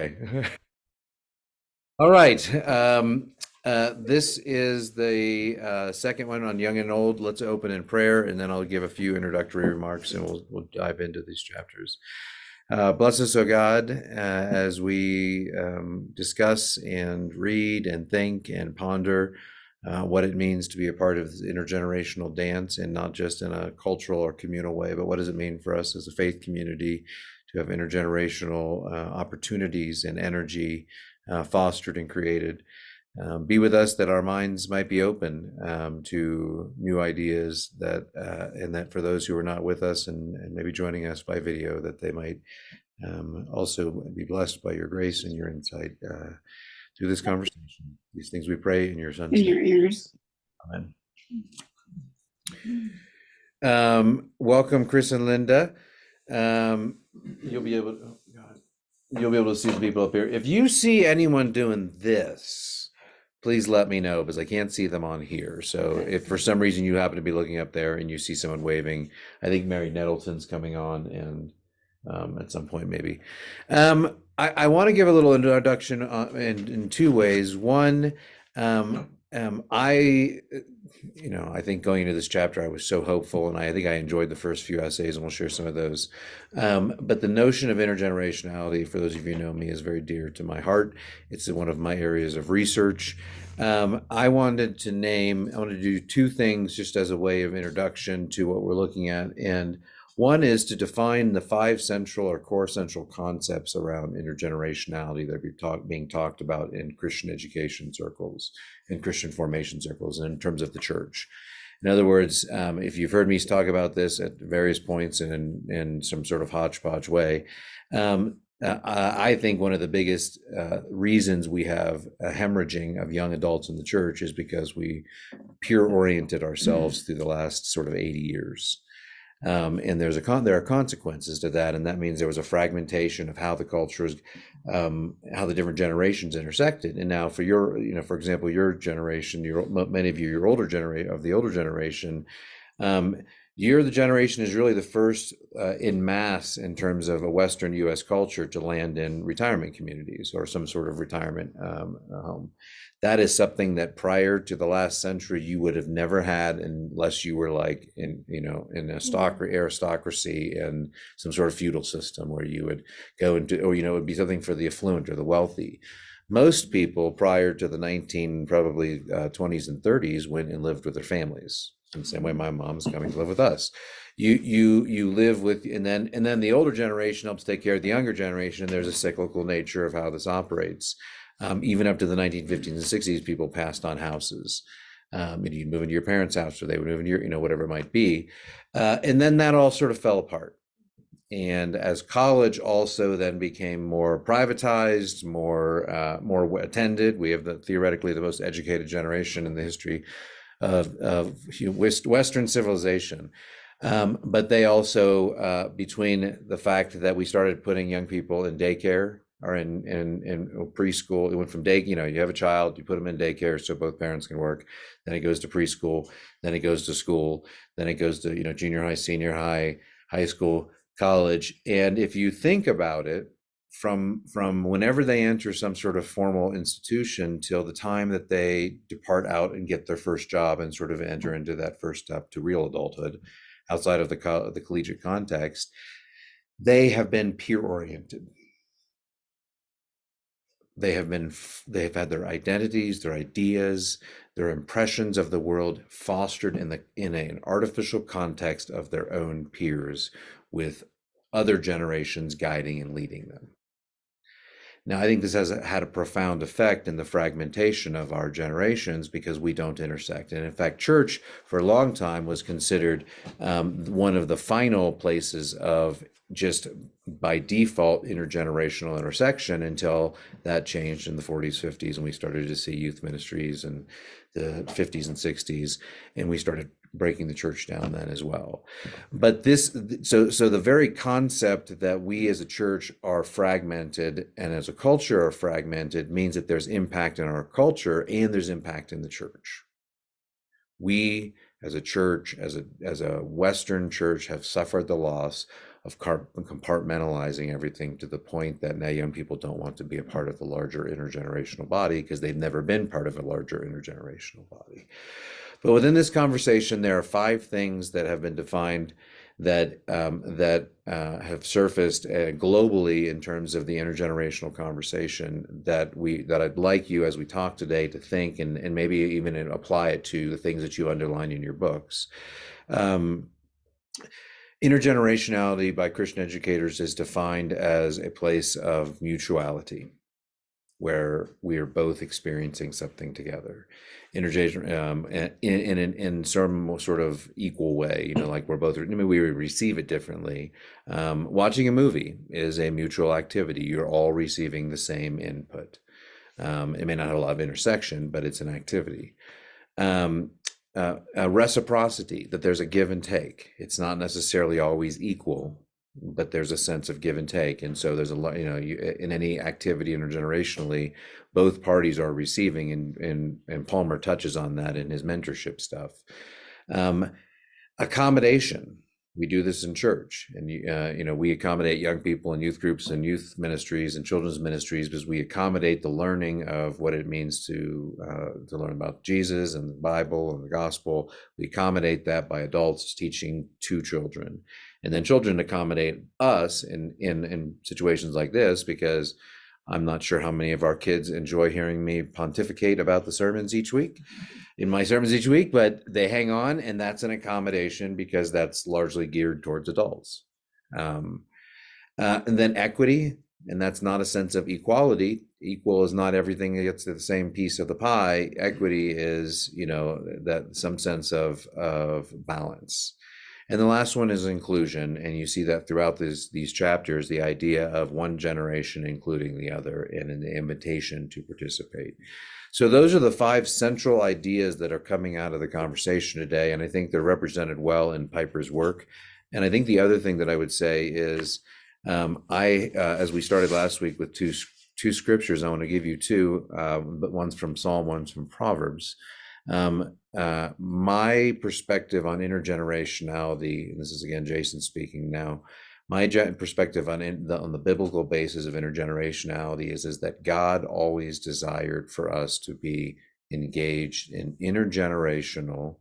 Okay. All right. This is the second one on Young and Old. Let's open in prayer, and then I'll give a few introductory remarks, and we'll dive into these chapters. Bless us, O God, as we discuss and read and think and ponder what it means to be a part of this intergenerational dance, and not just in a cultural or communal way, but what does it mean for us as a faith community to have intergenerational opportunities and energy fostered and created. Be with us that our minds might be open to new ideas, that and that for those who are not with us and maybe joining us by video, that they might also be blessed by your grace and your insight through this conversation. These things we pray in your Son's in your ears. Amen. Welcome, Chris and Linda. You'll be able to see the people up here. If you see anyone doing this, please let me know, because I can't see them on here. So if for some reason you happen to be looking up there and you see someone waving, I think Mary Nettleton's coming on, and at some point maybe. I want to give a little introduction in two ways. One, I think going into this chapter, I was so hopeful, and I think I enjoyed the first few essays, and we'll share some of those. But the notion of intergenerationality, for those of you who know me, is very dear to my heart. It's one of my areas of research. I wanted to do two things just as a way of introduction to what we're looking at. And one is to define the five central or core central concepts around intergenerationality that are being talked about in Christian education circles, in Christian formation circles, and in terms of the church. In other words, if you've heard me talk about this at various points and in some sort of hodgepodge way, I think one of the biggest reasons we have a hemorrhaging of young adults in the church is because we peer-oriented ourselves through the last sort of 80 years. And there are consequences to that, and that means there was a fragmentation of how the cultures, how the different generations intersected. And now, for for example, your generation, many of you, your older generation, you're the generation is really the first in mass in terms of a Western U.S. culture to land in retirement communities or some sort of retirement home. That is something that prior to the last century you would have never had, unless you were like in aristocracy and some sort of feudal system where you would go into, or it would be something for the affluent or the wealthy. Most people prior to the 20s and 30s went and lived with their families. In the same way my mom's coming to live with us. You live with, and then the older generation helps take care of the younger generation, and there's a cyclical nature of how this operates. Even up to the 1950s and 60s, people passed on houses. You'd move into your parents' house, or they would move into your, whatever it might be. And then that all sort of fell apart. And as college also then became more privatized, more attended, we have theoretically the most educated generation in the history of Western civilization. But they also, between the fact that we started putting young people in daycare or in preschool, it went from you have a child, you put them in daycare so both parents can work, then it goes to preschool, then it goes to school, then it goes to junior high, senior high, high school, college. And if you think about it, from whenever they enter some sort of formal institution till the time that they depart out and get their first job and sort of enter into that first step to real adulthood outside of the collegiate context, they have been peer-oriented. They have had their identities, their ideas, their impressions of the world fostered in an artificial context of their own peers, with other generations guiding and leading them. Now, I think this has had a profound effect in the fragmentation of our generations because we don't intersect. And in fact, church for a long time was considered one of the final places of just by default intergenerational intersection, until that changed in the 40s, 50s, and we started to see youth ministries in the 50s and 60s, and we started breaking the church down then as well. But so the very concept that we as a church are fragmented and as a culture are fragmented means that there's impact in our culture and there's impact in the church. We as a church, as a Western church, have suffered the loss compartmentalizing everything to the point that now young people don't want to be a part of the larger intergenerational body because they've never been part of a larger intergenerational body. But within this conversation, there are 5 things that have been defined that have surfaced globally in terms of the intergenerational conversation that I'd like you, as we talk today, to think and maybe even apply it to the things that you underline in your books. Intergenerationality by Christian educators is defined as a place of mutuality, where we are both experiencing something together, in some sort of equal way. Like we're both, we receive it differently. Watching a movie is a mutual activity. You're all receiving the same input. It may not have a lot of intersection, but it's an activity. Reciprocity, that there's a give and take. It's not necessarily always equal, but there's a sense of give and take. And so there's a lot, in any activity intergenerationally, both parties are receiving, and Palmer touches on that in his mentorship stuff. Accommodation. We do this in church, and we accommodate young people in youth groups and youth ministries and children's ministries because we accommodate the learning of what it means to learn about Jesus and the Bible and the gospel. We accommodate that by adults teaching to children, and then children accommodate us in situations like this, because I'm not sure how many of our kids enjoy hearing me pontificate about the sermons each week. In my sermons each week, but they hang on, and that's an accommodation because that's largely geared towards adults. And then equity, and that's not a sense of equality. Equal is not everything that gets to the same piece of the pie. Equity is, that some sense of balance. And the last one is inclusion, and you see that throughout these chapters, the idea of one generation including the other, and an invitation to participate. So those are the 5 central ideas that are coming out of the conversation today, and I think they're represented well in Piper's work. And I think the other thing that I would say is, as we started last week with two scriptures, I want to give you 2, but one's from Psalm, one's from Proverbs. My perspective on intergenerationality, and this is again Jason speaking now, my perspective on the biblical basis of intergenerationality is that God always desired for us to be engaged in intergenerational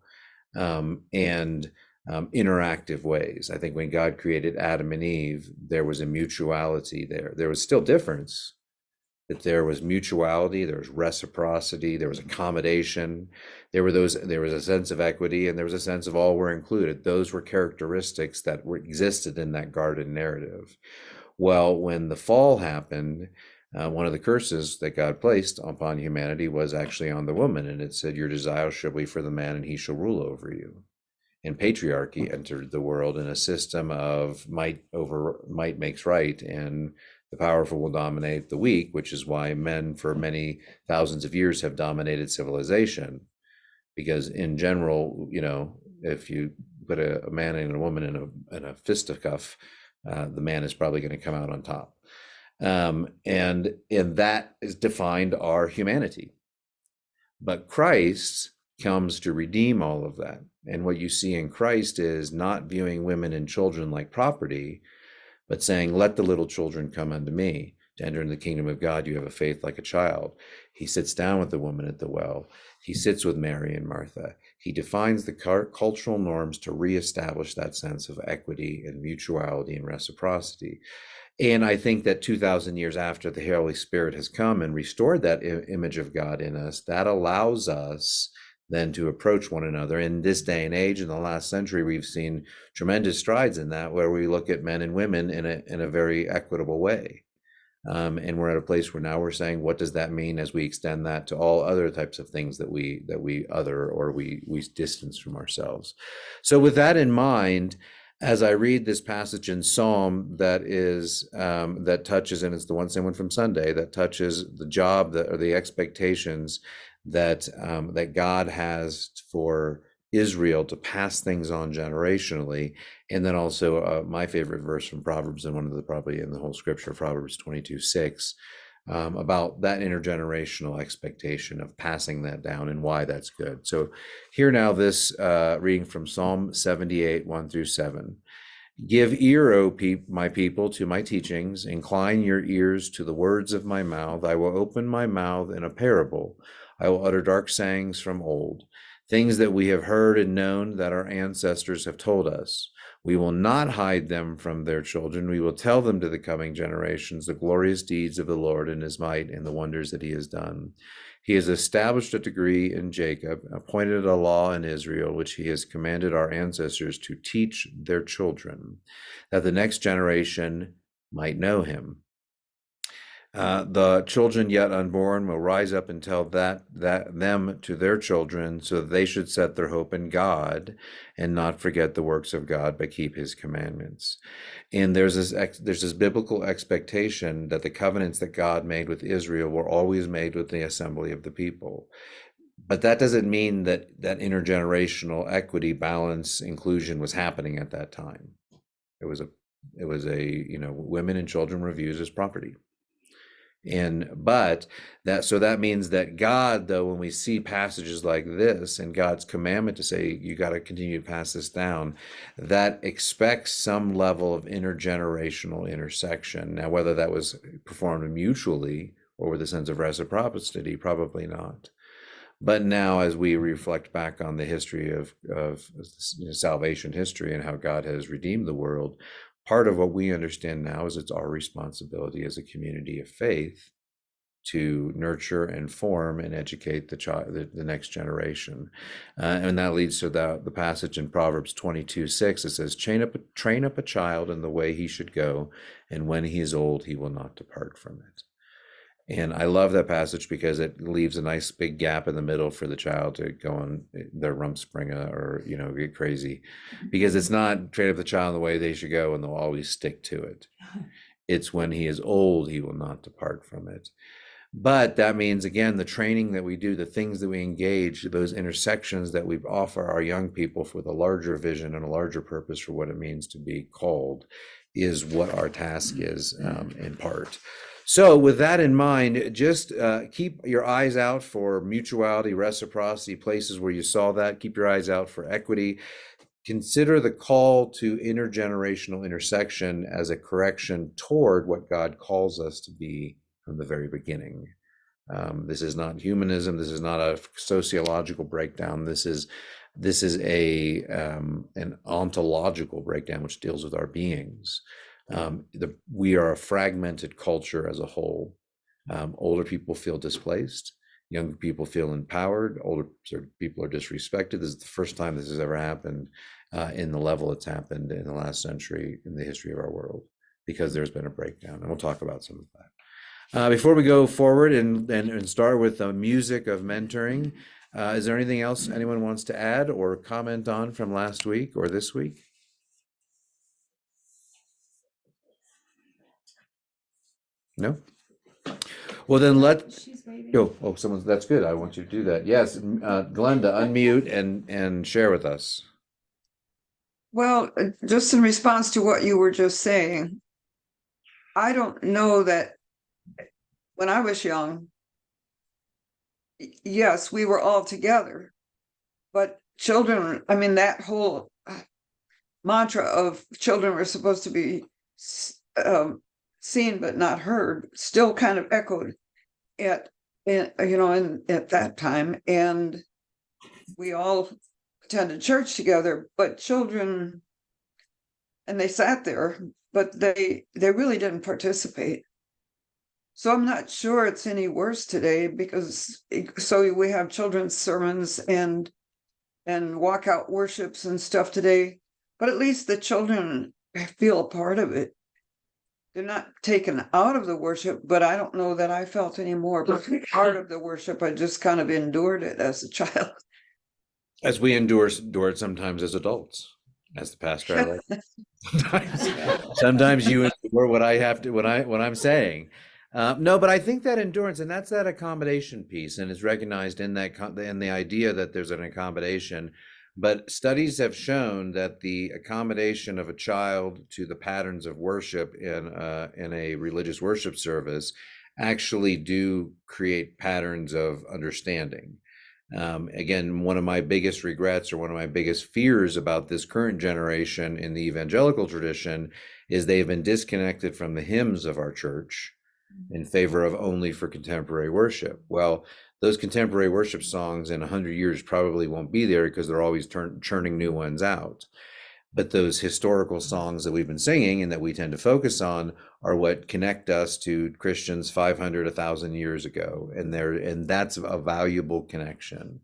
and interactive ways. I think when God created Adam and Eve, there was a mutuality there. There was still difference, but there was mutuality, there was reciprocity, there was accommodation, there was a sense of equity, and there was a sense of all were included. Those were characteristics that existed in that garden narrative. Well, when the fall happened, one of the curses that God placed upon humanity was actually on the woman, and it said, "Your desire shall be for the man, and he shall rule over you." And patriarchy entered the world in a system of might makes right, and the powerful will dominate the weak, which is why men for many thousands of years have dominated civilization. Because in general, if you put a man and a woman in a fisticuff, the man is probably going to come out on top. And that has defined our humanity. But Christ comes to redeem all of that. And what you see in Christ is not viewing women and children like property, but saying, "Let the little children come unto me. To enter into the kingdom of God, you have a faith like a child." He sits down with the woman at the well. He sits with Mary and Martha. He defines the cultural norms to reestablish that sense of equity and mutuality and reciprocity. And I think that 2,000 years after the Holy Spirit has come and restored that image of God in us, that allows us then to approach one another. In this day and age, in the last century, we've seen tremendous strides in that, where we look at men and women in a very equitable way. And we're at a place where now we're saying, what does that mean as we extend that to all other types of things that we other, or we distance from ourselves? So with that in mind, as I read this passage in Psalm that touches, and it's the same one from Sunday, that touches the job or the expectations that God has for Israel to pass things on generationally. And then also my favorite verse from Proverbs, and one of the probably in the whole scripture, Proverbs 22:6, about that intergenerational expectation of passing that down and why that's good. So here now, this reading from Psalm 78, 1-7. Give ear, O my people, to my teachings. Incline your ears to the words of my mouth. I will open my mouth in a parable. I will utter dark sayings from old, things that we have heard and known that our ancestors have told us. We will not hide them from their children. We will tell them to the coming generations the glorious deeds of the Lord and his might and the wonders that he has done. He has established a decree in Jacob, appointed a law in Israel, which he has commanded our ancestors to teach their children, that the next generation might know him. The children yet unborn will rise up and tell them to their children, so that they should set their hope in God and not forget the works of God, but keep his commandments. And there's this biblical expectation that the covenants that God made with Israel were always made with the assembly of the people. But that doesn't mean that intergenerational equity, balance, inclusion was happening at that time. It was women and children were viewed as property. But that means that God, though, when we see passages like this and God's commandment to say you got to continue to pass this down, that expects some level of intergenerational intersection. Now, whether that was performed mutually or with a sense of reciprocity, probably not. But now, as we reflect back on the history of salvation history and how God has redeemed the world, part of what we understand now is it's our responsibility as a community of faith to nurture and form and educate the next generation. And that leads to the passage in Proverbs 22:6. It says, train up a child in the way he should go, and when he is old, he will not depart from it. And I love that passage because it leaves a nice big gap in the middle for the child to go on their rumspringa or, get crazy, because it's not train up the child in the way they should go and they'll always stick to it. It's when he is old, he will not depart from it. But that means, again, the training that we do, the things that we engage, those intersections that we offer our young people for the larger vision and a larger purpose for what it means to be called is what our task is in part. So with that in mind, just keep your eyes out for mutuality, reciprocity, places where you saw that. Keep your eyes out for equity. Consider the call to intergenerational intersection as a correction toward what God calls us to be from the very beginning. This is not humanism. This is not a sociological breakdown. This is an ontological breakdown which deals with our beings. We are a fragmented culture as a whole. Older people feel displaced. Young people feel empowered. Older people are disrespected. This is the first time this has ever happened in the level it's happened in the last century in the history of our world, because there's been a breakdown. And we'll talk about some of that. Before we go forward and start with the music of mentoring, is there anything else anyone wants to add or comment on from last week or this week? No? Well, then She's waiting. that's good. I want you to do that. Yes, Glenda, unmute and share with us. Well, just in response to what you were just saying, I don't know that when I was young, yes, we were all together, but children, I mean, that whole mantra of children were supposed to be seen but not heard still kind of echoed at that time. And we all attended church together, but children, and they sat there, but they really didn't participate. So I'm not sure it's any worse today, because so we have children's sermons and walkout worships and stuff today, but at least the children feel a part of it. They're not taken out of the worship, but I don't know that I felt any more part of the worship. I just kind of endured it as a child. As we endure it sometimes as adults, as the pastor. Sometimes you endure what I have to, what I'm saying. No, but I think that endurance, and that's that accommodation piece, and is recognized in the idea that there's an accommodation. But studies have shown that the accommodation of a child to the patterns of worship in a religious worship service actually do create patterns of understanding. Again, one of my biggest regrets or one of my biggest fears about this current generation in the evangelical tradition is they've been disconnected from the hymns of our church in favor of only for contemporary worship. Well, those contemporary worship songs in 100 years probably won't be there because they're always churning new ones out. But those historical songs that we've been singing and that we tend to focus on are what connect us to Christians 500, 1,000 years ago. And that's a valuable connection.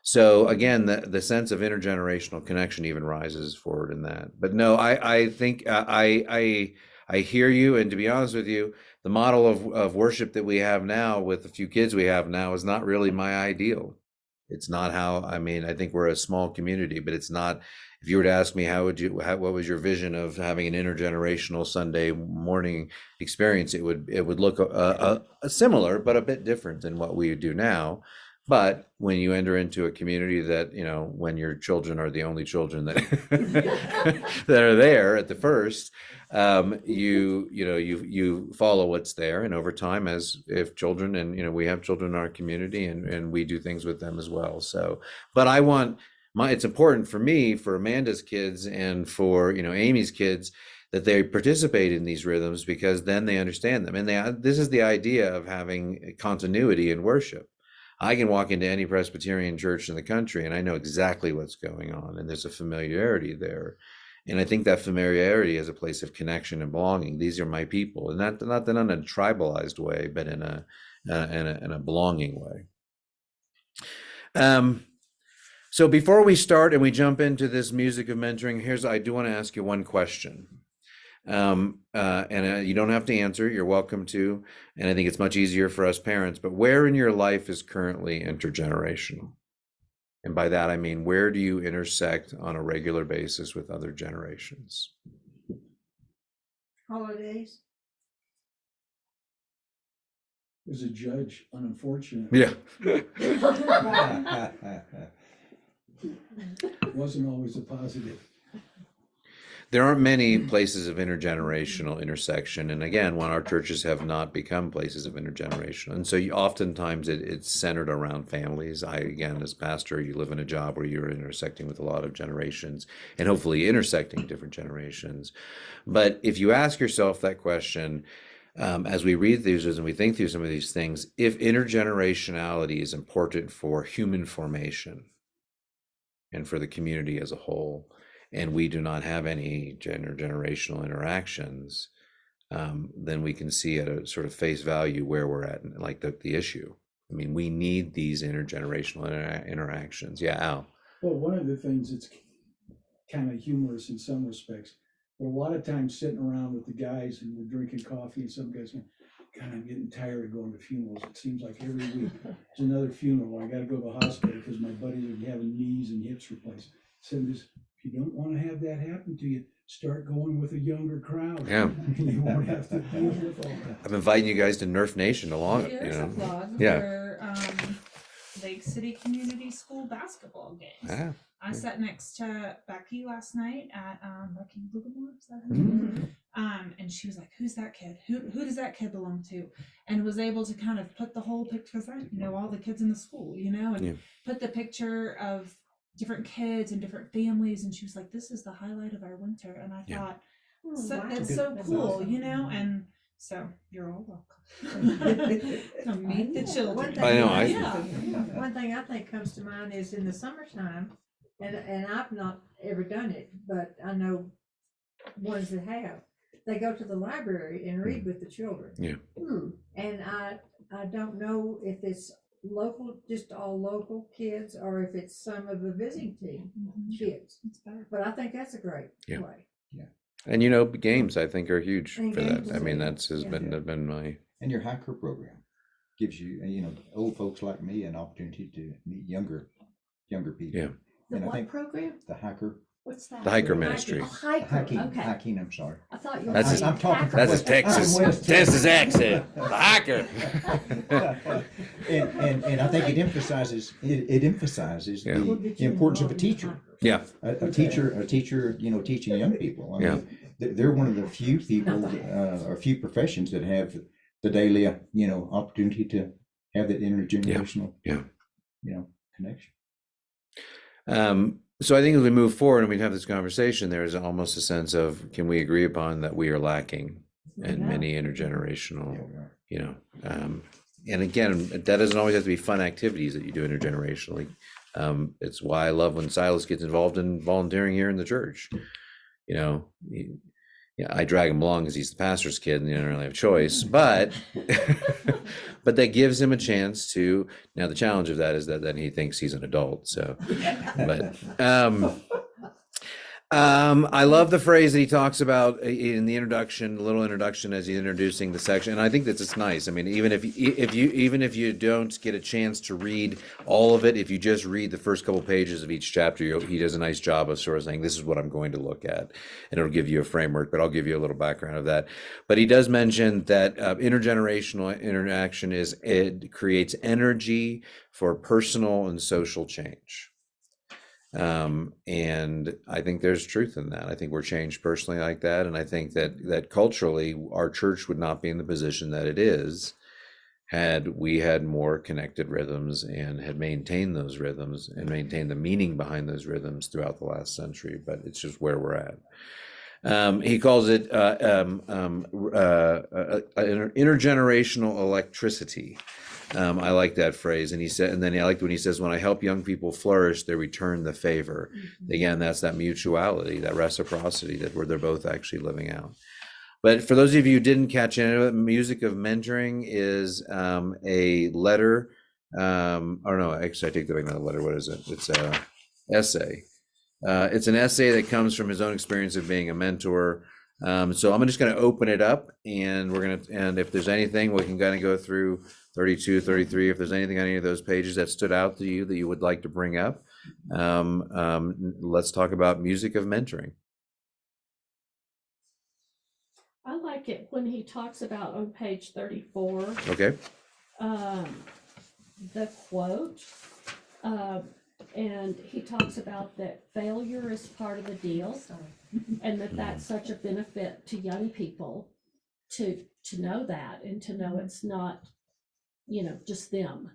So again, the sense of intergenerational connection even rises forward in that. But no, I think I hear you. And to be honest with you, the model of worship that we have now with the few kids we have now is not really my ideal. It's not how, I mean, I think we're a small community, but it's not. If you were to ask me, what was your vision of having an intergenerational Sunday morning experience? It would look similar, but a bit different than what we do now. But when you enter into a community that, when your children are the only children that that are there at the first, you follow what's there, and over time, as if children, and we have children in our community, and we do things with them as well. So, but it's important for me, for Amanda's kids, and for Amy's kids, that they participate in these rhythms, because then they understand them, and this is the idea of having continuity in worship. I can walk into any Presbyterian church in the country and I know exactly what's going on, and there's a familiarity there. And I think that familiarity is a place of connection and belonging. These are my people, and not in a tribalized way, but in a belonging way. So before we start and we jump into this music of mentoring, I do want to ask you one question. And you don't have to answer, you're welcome to. And I think it's much easier for us parents, but where in your life is currently intergenerational? And by that, I mean, where do you intersect on a regular basis with other generations? Holidays. As a judge, unfortunate. Yeah. It wasn't always a positive. There aren't many places of intergenerational intersection. And again, when our churches have not become places of intergenerational. And so oftentimes it's centered around families. Again, as pastor, you live in a job where you're intersecting with a lot of generations and hopefully intersecting different generations. But if you ask yourself that question, as we read these and we think through some of these things, if intergenerationality is important for human formation and for the community as a whole, and we do not have any generational interactions, then we can see at a sort of face value where we're at, like the issue. I mean, we need these intergenerational interactions. Yeah, Al. Well, one of the things that's kind of humorous in some respects, but a lot of times sitting around with the guys and we're drinking coffee, and some guys going, God, I'm getting tired of going to funerals. It seems like every week there's another funeral. I got to go to the hospital because my buddies are having knees and hips replaced. So if you don't want to have that happen to you, start going with a younger crowd. Yeah. You won't have to deal with all that. I'm inviting you guys to Nerf Nation along. There's a vlog Yeah. for Lake City Community School basketball games. Yeah. I sat next to Becky last night at Becky Lugamore, is that her Mhm. name? And she was like, "Who's that kid? Who does that kid belong to?" And was able to kind of put the whole picture, because I know all the kids in the school, and Yeah. put the picture of different kids and different families, and she was like, "This is the highlight of our winter." And I Yeah. thought, Oh, so, wow. that's so That's cool, awesome. and so you're all welcome. Come meet the children. One thing I know, One thing I think comes to mind is in the summertime, and I've not ever done it, but I know ones that have. They go to the library and read with the children. Yeah. And I don't know if it's local, just all local kids, or if it's some of the visiting team kids. It's better. But I think that's a great Yeah. way. And games I think are huge And for that. games I mean, too. that's has Yeah. been my. And your hiker program gives you, old folks like me an opportunity to meet younger people. Yeah. The And I what think program? the hiker, What's that? The hiker ministry. Oh, hiker. Okay. hiking, I'm sorry. I thought you were. That's his- I'm talking from That's his West- Texas I'm West Texas Texas. accent. The hiker. and I think it emphasizes Yeah. the importance of a teacher. Yeah. A teacher, teaching young people. I mean, they're one of the few people or few professions that have the daily, opportunity to have that intergenerational, Yeah. connection. So I think as we move forward and we have this conversation, there is almost a sense of, can we agree upon that we are lacking in Yeah. many intergenerational, you know, and again, that doesn't always have to be fun activities that you do intergenerationally. It's why I love when Silas gets involved in volunteering here in the church. You know, yeah, I drag him along because he's the pastor's kid and you don't really have a choice, but but that gives him a chance to. Now the challenge of that is that then he thinks he's an adult. So, but I love the phrase that he talks about in the introduction, a little introduction as he's introducing the section, and I think that it's nice. I mean, even if you don't get a chance to read all of it, if you just read the first couple pages of each chapter, he does a nice job of sort of saying, this is what I'm going to look at, and it'll give you a framework, but I'll give you a little background of that. But he does mention that intergenerational interaction it creates energy for personal and social change. And I think there's truth in that. I think we're changed personally like that. And I think that culturally, our church would not be in the position that it is had we had more connected rhythms and had maintained those rhythms and maintained the meaning behind those rhythms throughout the last century. But it's just where we're at. He calls it intergenerational electricity. I like that phrase. And he said, and then I liked when he says, when I help young people flourish, they return the favor. Again, that's that mutuality, that reciprocity that where they're both actually living out. But for those of you who didn't catch any of it, Music of Mentoring is a letter. Or no, actually, I take that back, not a letter. What is it? It's a essay. It's an essay that comes from his own experience of being a mentor. So I'm just going to open it up, and and if there's anything, we can kind of go through 32, 33. If there's anything on any of those pages that stood out to you that you would like to bring up, let's talk about Music of Mentoring. I like it when he talks about on page 34, Okay. the quote, and he talks about that failure is part of the deal, and that's such a benefit to young people to know that and to know it's not, just them.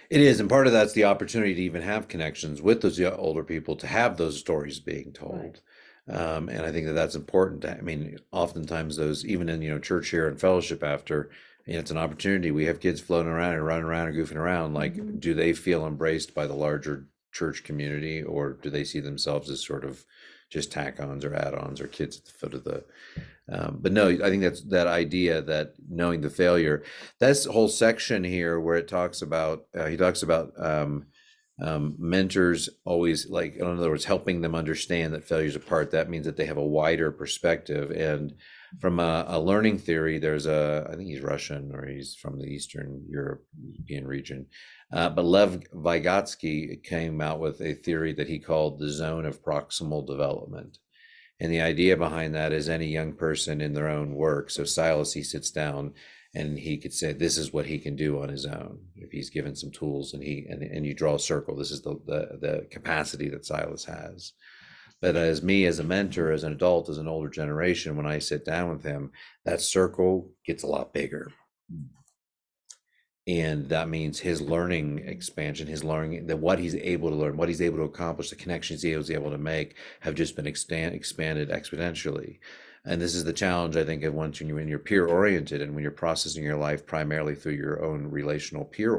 It is, and part of that's the opportunity to even have connections with those older people, to have those stories being told. Right. And I think that's important. I mean, oftentimes those, even in church here and fellowship after, it's an opportunity. We have kids floating around and running around and goofing around. Like, do they feel embraced by the larger church community, or do they see themselves as sort of just tack-ons or add-ons or kids at the foot of the? But no, I think that's that idea that knowing the failure. That's the whole section here where it talks about. He talks about. Mentors always, like, in other words, helping them understand that failure is a part. That means that they have a wider perspective. And from a learning theory, there's I think he's Russian or he's from the Eastern European region. But Lev Vygotsky came out with a theory that he called the zone of proximal development. And the idea behind that is any young person in their own work. So Silas, he sits down and he could say, this is what he can do on his own if he's given some tools, and you draw a circle. This is the capacity that Silas has. But as a mentor, as an adult, as an older generation, when I sit down with him, that circle gets a lot bigger. And that means his learning expansion, his learning, that what he's able to learn, what he's able to accomplish, the connections he was able to make have just been expanded exponentially. And this is the challenge, I think, of once when you're peer oriented and when you're processing your life primarily through your own relational peer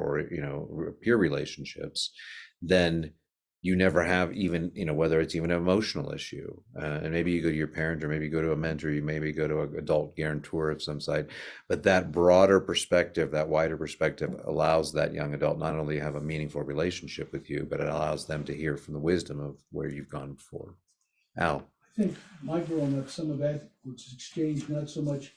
relationships, then you never have even, whether it's even an emotional issue. And maybe you go to your parent, or maybe you go to a mentor, you maybe go to an adult guarantor of some side. But that broader perspective, that wider perspective allows that young adult not only to have a meaningful relationship with you, but it allows them to hear from the wisdom of where you've gone before. Al. I think my growing up, some of that was exchanged not so much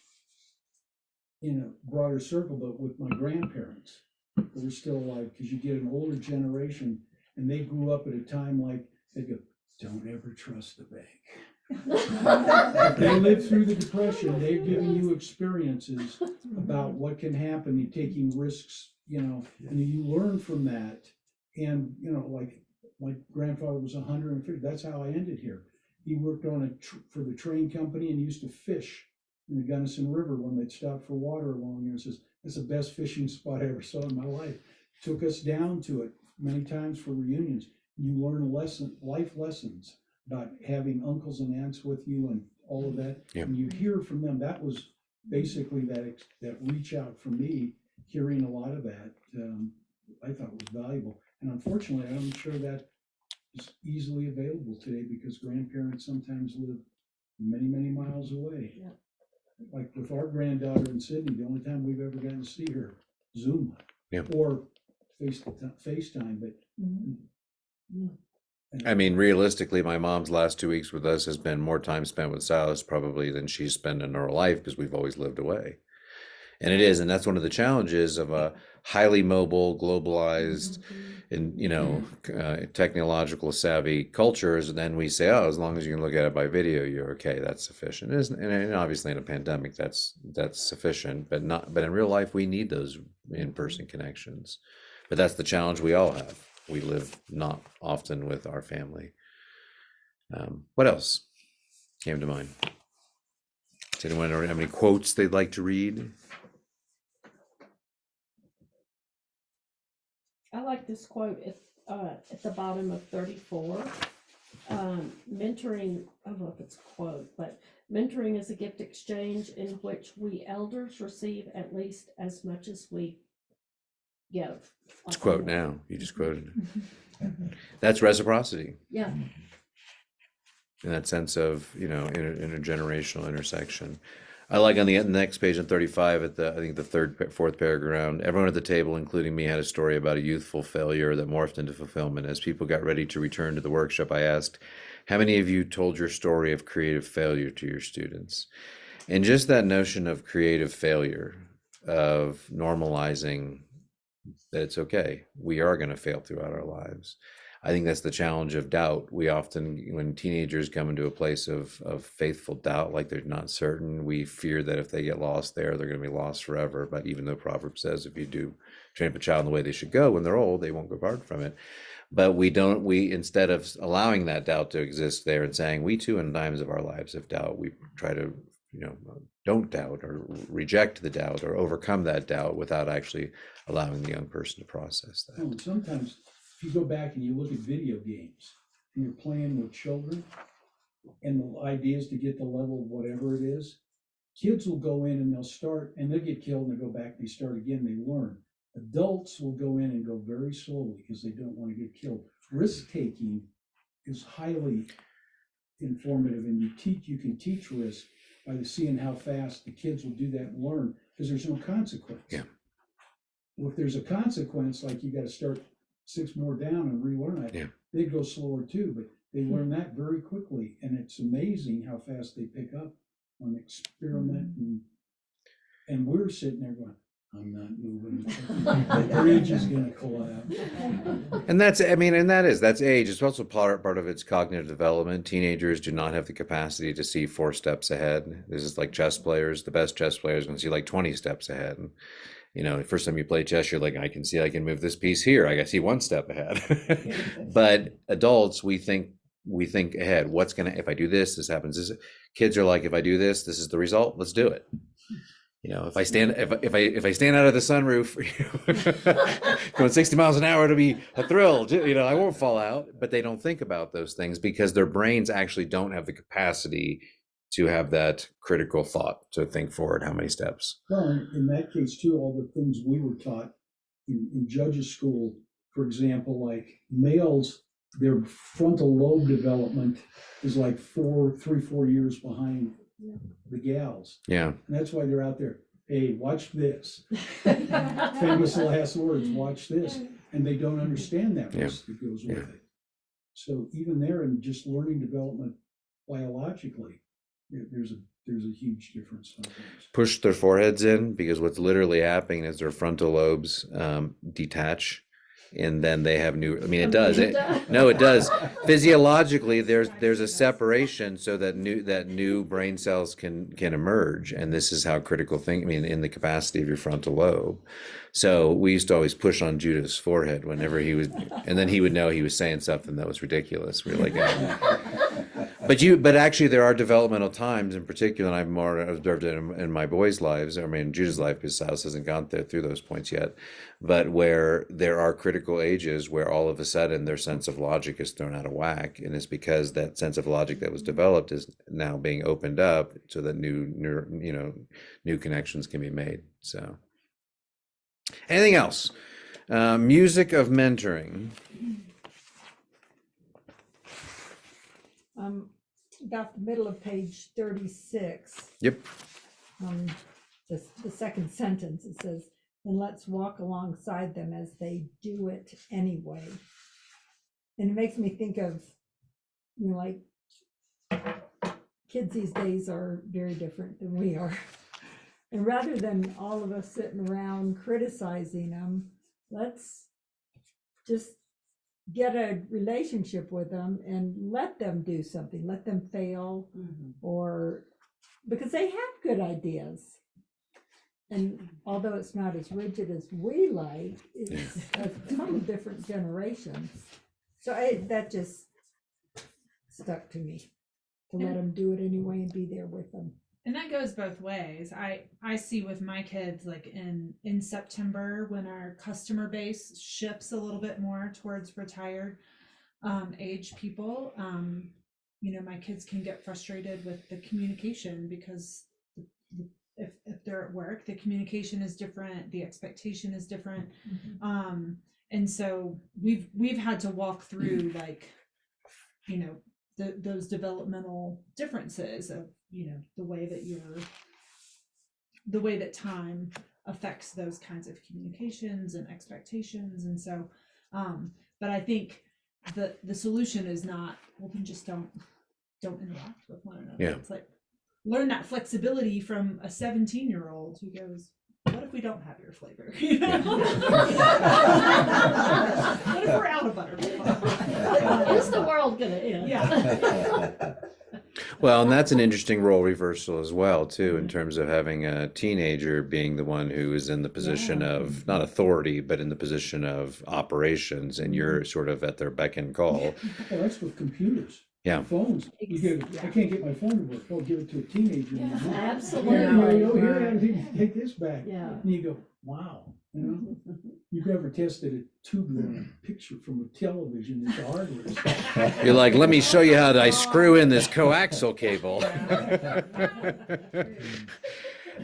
in a broader circle, but with my grandparents who were still alive, because you get an older generation and they grew up at a time like they go, don't ever trust the bank. They lived through the Depression. They're giving you experiences about what can happen in taking risks, and you learn from that. And, like my grandfather was 150. That's how I ended here. He worked on for the train company and used to fish in the Gunnison River when they'd stop for water along there. He says, that's the best fishing spot I ever saw in my life. took us down to it many times for reunions. You learn life lessons about having uncles and aunts with you and all of that. Yep. And you hear from them. That was basically that reach out for me, hearing a lot of that, I thought was valuable. And unfortunately, I'm sure that is easily available today because grandparents sometimes live many, many miles away. Yeah. Like with our granddaughter in Sydney, the only time we've ever gotten to see her, Zoom. Yeah. Or FaceTime, but. I mean, realistically, my mom's last 2 weeks with us has been more time spent with Silas probably than she's spent in her life because we've always lived away. And it is, and that's one of the challenges of a highly mobile, globalized, and technological savvy cultures. And then we say, oh, as long as you can look at it by video, you're okay. That's sufficient. And obviously, in a pandemic, that's sufficient. But in real life, we need those in-person connections. But that's the challenge we all have. We live not often with our family. What else came to mind? Does anyone have any quotes they'd like to read? I like this quote at the bottom of 34. Mentoring, I don't know if it's a quote, but mentoring is a gift exchange in which we elders receive at least as much as we give. It's a quote now. You just quoted it. That's reciprocity. Yeah. In that sense of, intergenerational intersection. I like on the next page on 35 at I think the fourth paragraph, everyone at the table, including me, had a story about a youthful failure that morphed into fulfillment. As people got ready to return to the workshop, I asked, how many of you told your story of creative failure to your students? And just that notion of creative failure, of normalizing that it's okay. We are going to fail throughout our lives. I think that's the challenge of doubt. We often, when teenagers come into a place of faithful doubt, like they're not certain, we fear that if they get lost there, they're going to be lost forever. But even though Proverbs says if you do train up a child in the way they should go, when they're old, they won't go far from it. But we instead of allowing that doubt to exist there and saying, we too in times of our lives have doubt, we try to, don't doubt or reject the doubt or overcome that doubt without actually allowing the young person to process that. And sometimes if you go back and you look at video games and you're playing with children and the idea is to get the level of whatever it is, kids will go in and they'll start and they'll get killed and they go back and they start again, they learn. Adults will go in and go very slowly because they don't want to get killed. Risk-taking is highly informative, and you can teach risk by seeing how fast the kids will do that and learn because there's no consequence. Yeah. Well, if there's a consequence, like you got to start 6 more down and relearn it, Yeah. they go slower too, but they learn that very quickly, and it's amazing how fast they pick up on experiment. And we're sitting there going, I'm not moving. The bridge is going to collapse. And that's age. It's also part of its cognitive development. Teenagers do not have the capacity to see 4 steps ahead. This is like chess players. The best chess players can see like 20 steps ahead. And, the first time you play chess, you're like, I can move this piece here. I can see 1 step ahead. But adults, we think ahead. If I do this, this happens. Kids are like, if I do this, this is the result. Let's do it. If I stand out of the sunroof, going 60 miles an hour, it'll be a thrill. I won't fall out. But they don't think about those things because their brains actually don't have the capacity to have that critical thought to think forward how many steps. Well, in that case too, all the things we were taught in judges school, for example, like males, their frontal lobe development is like 4 years behind the gals. Yeah. And that's why they're out there. Hey, watch this. Famous last words, watch this. And they don't understand that risk that goes with it. So even there in just learning development biologically, there's a huge difference sometimes. Push their foreheads in, because what's literally happening is their frontal lobes detach. And then they have it does. It does. Physiologically, there's a separation so that new brain cells can emerge. And this is how critical in the capacity of your frontal lobe. So we used to always push on Judah's forehead whenever he was, and then he would know he was saying something that was ridiculous. We were like, But actually, there are developmental times in particular, and I've more observed it in my boys' lives. I mean, Judah's life, because Silas hasn't gone through those points yet, but where there are critical ages where all of a sudden their sense of logic is thrown out of whack, and it's because that sense of logic that was developed is now being opened up so that new connections can be made. So, anything else? Music of mentoring. About the middle of page 36. Yep. The second sentence, it says, and let's walk alongside them as they do it anyway. And it makes me think of, like, kids these days are very different than we are. And rather than all of us sitting around criticizing them, let's just get a relationship with them and let them do something, let them fail, or because they have good ideas. And although it's not as rigid as we like, it's a total different generation. So that just stuck to me, to let them do it anyway and be there with them. And that goes both ways. I see with my kids, like in September, when our customer base shifts a little bit more towards retired age people, my kids can get frustrated with the communication because if they're at work, the communication is different, the expectation is different. And so we've had to walk through those developmental differences of the way that time affects those kinds of communications and expectations. And so but I think the solution is not, well, then just don't interact with one another. Yeah. It's like, learn that flexibility from a 17-year-old who goes, what if we don't have your flavor? What if we're out of butter? Is the world gonna end? Yeah. Well, and that's an interesting role reversal as well, too, in terms of having a teenager being the one who is in the position of not authority, but in the position of operations, and you're sort of at their beck and call. Well, that's with computers. Yeah. Phones. I can't get my phone to work. Oh, give it to a teenager. Yeah, Here, absolutely. here, take this back. Yeah. And you go, wow. You've never tested a tubular picture from a television at the hardware store. You're like, let me show you how I screw in this coaxial cable.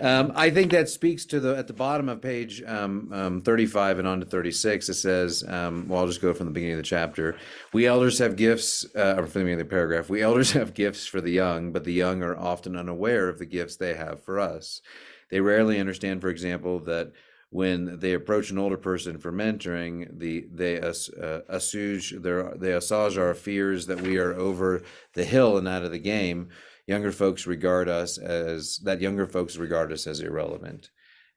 I think that speaks to at the bottom of page 35 and on to 36, it says, well, I'll just go from the beginning of the chapter. We elders have gifts, or from the beginning of the paragraph, we elders have gifts for the young, but the young are often unaware of the gifts they have for us. They rarely understand, for example, that when they approach an older person for mentoring, they assuage our fears that we are over the hill and out of the game. Younger folks regard us as irrelevant.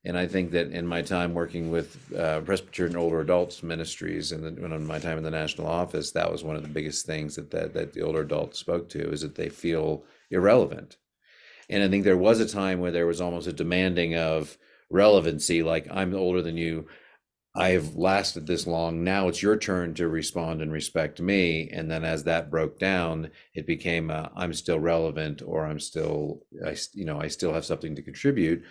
And I think that in my time working with Presbyterian older adults ministries, and then in my time in the national office, that was one of the biggest things that the older adults spoke to, is that they feel irrelevant. And I think there was a time where there was almost a demanding of relevancy, like, I'm older than you, I have lasted this long, now it's your turn to respond and respect me. And then as that broke down, it became I'm still relevant, or I still have something to contribute.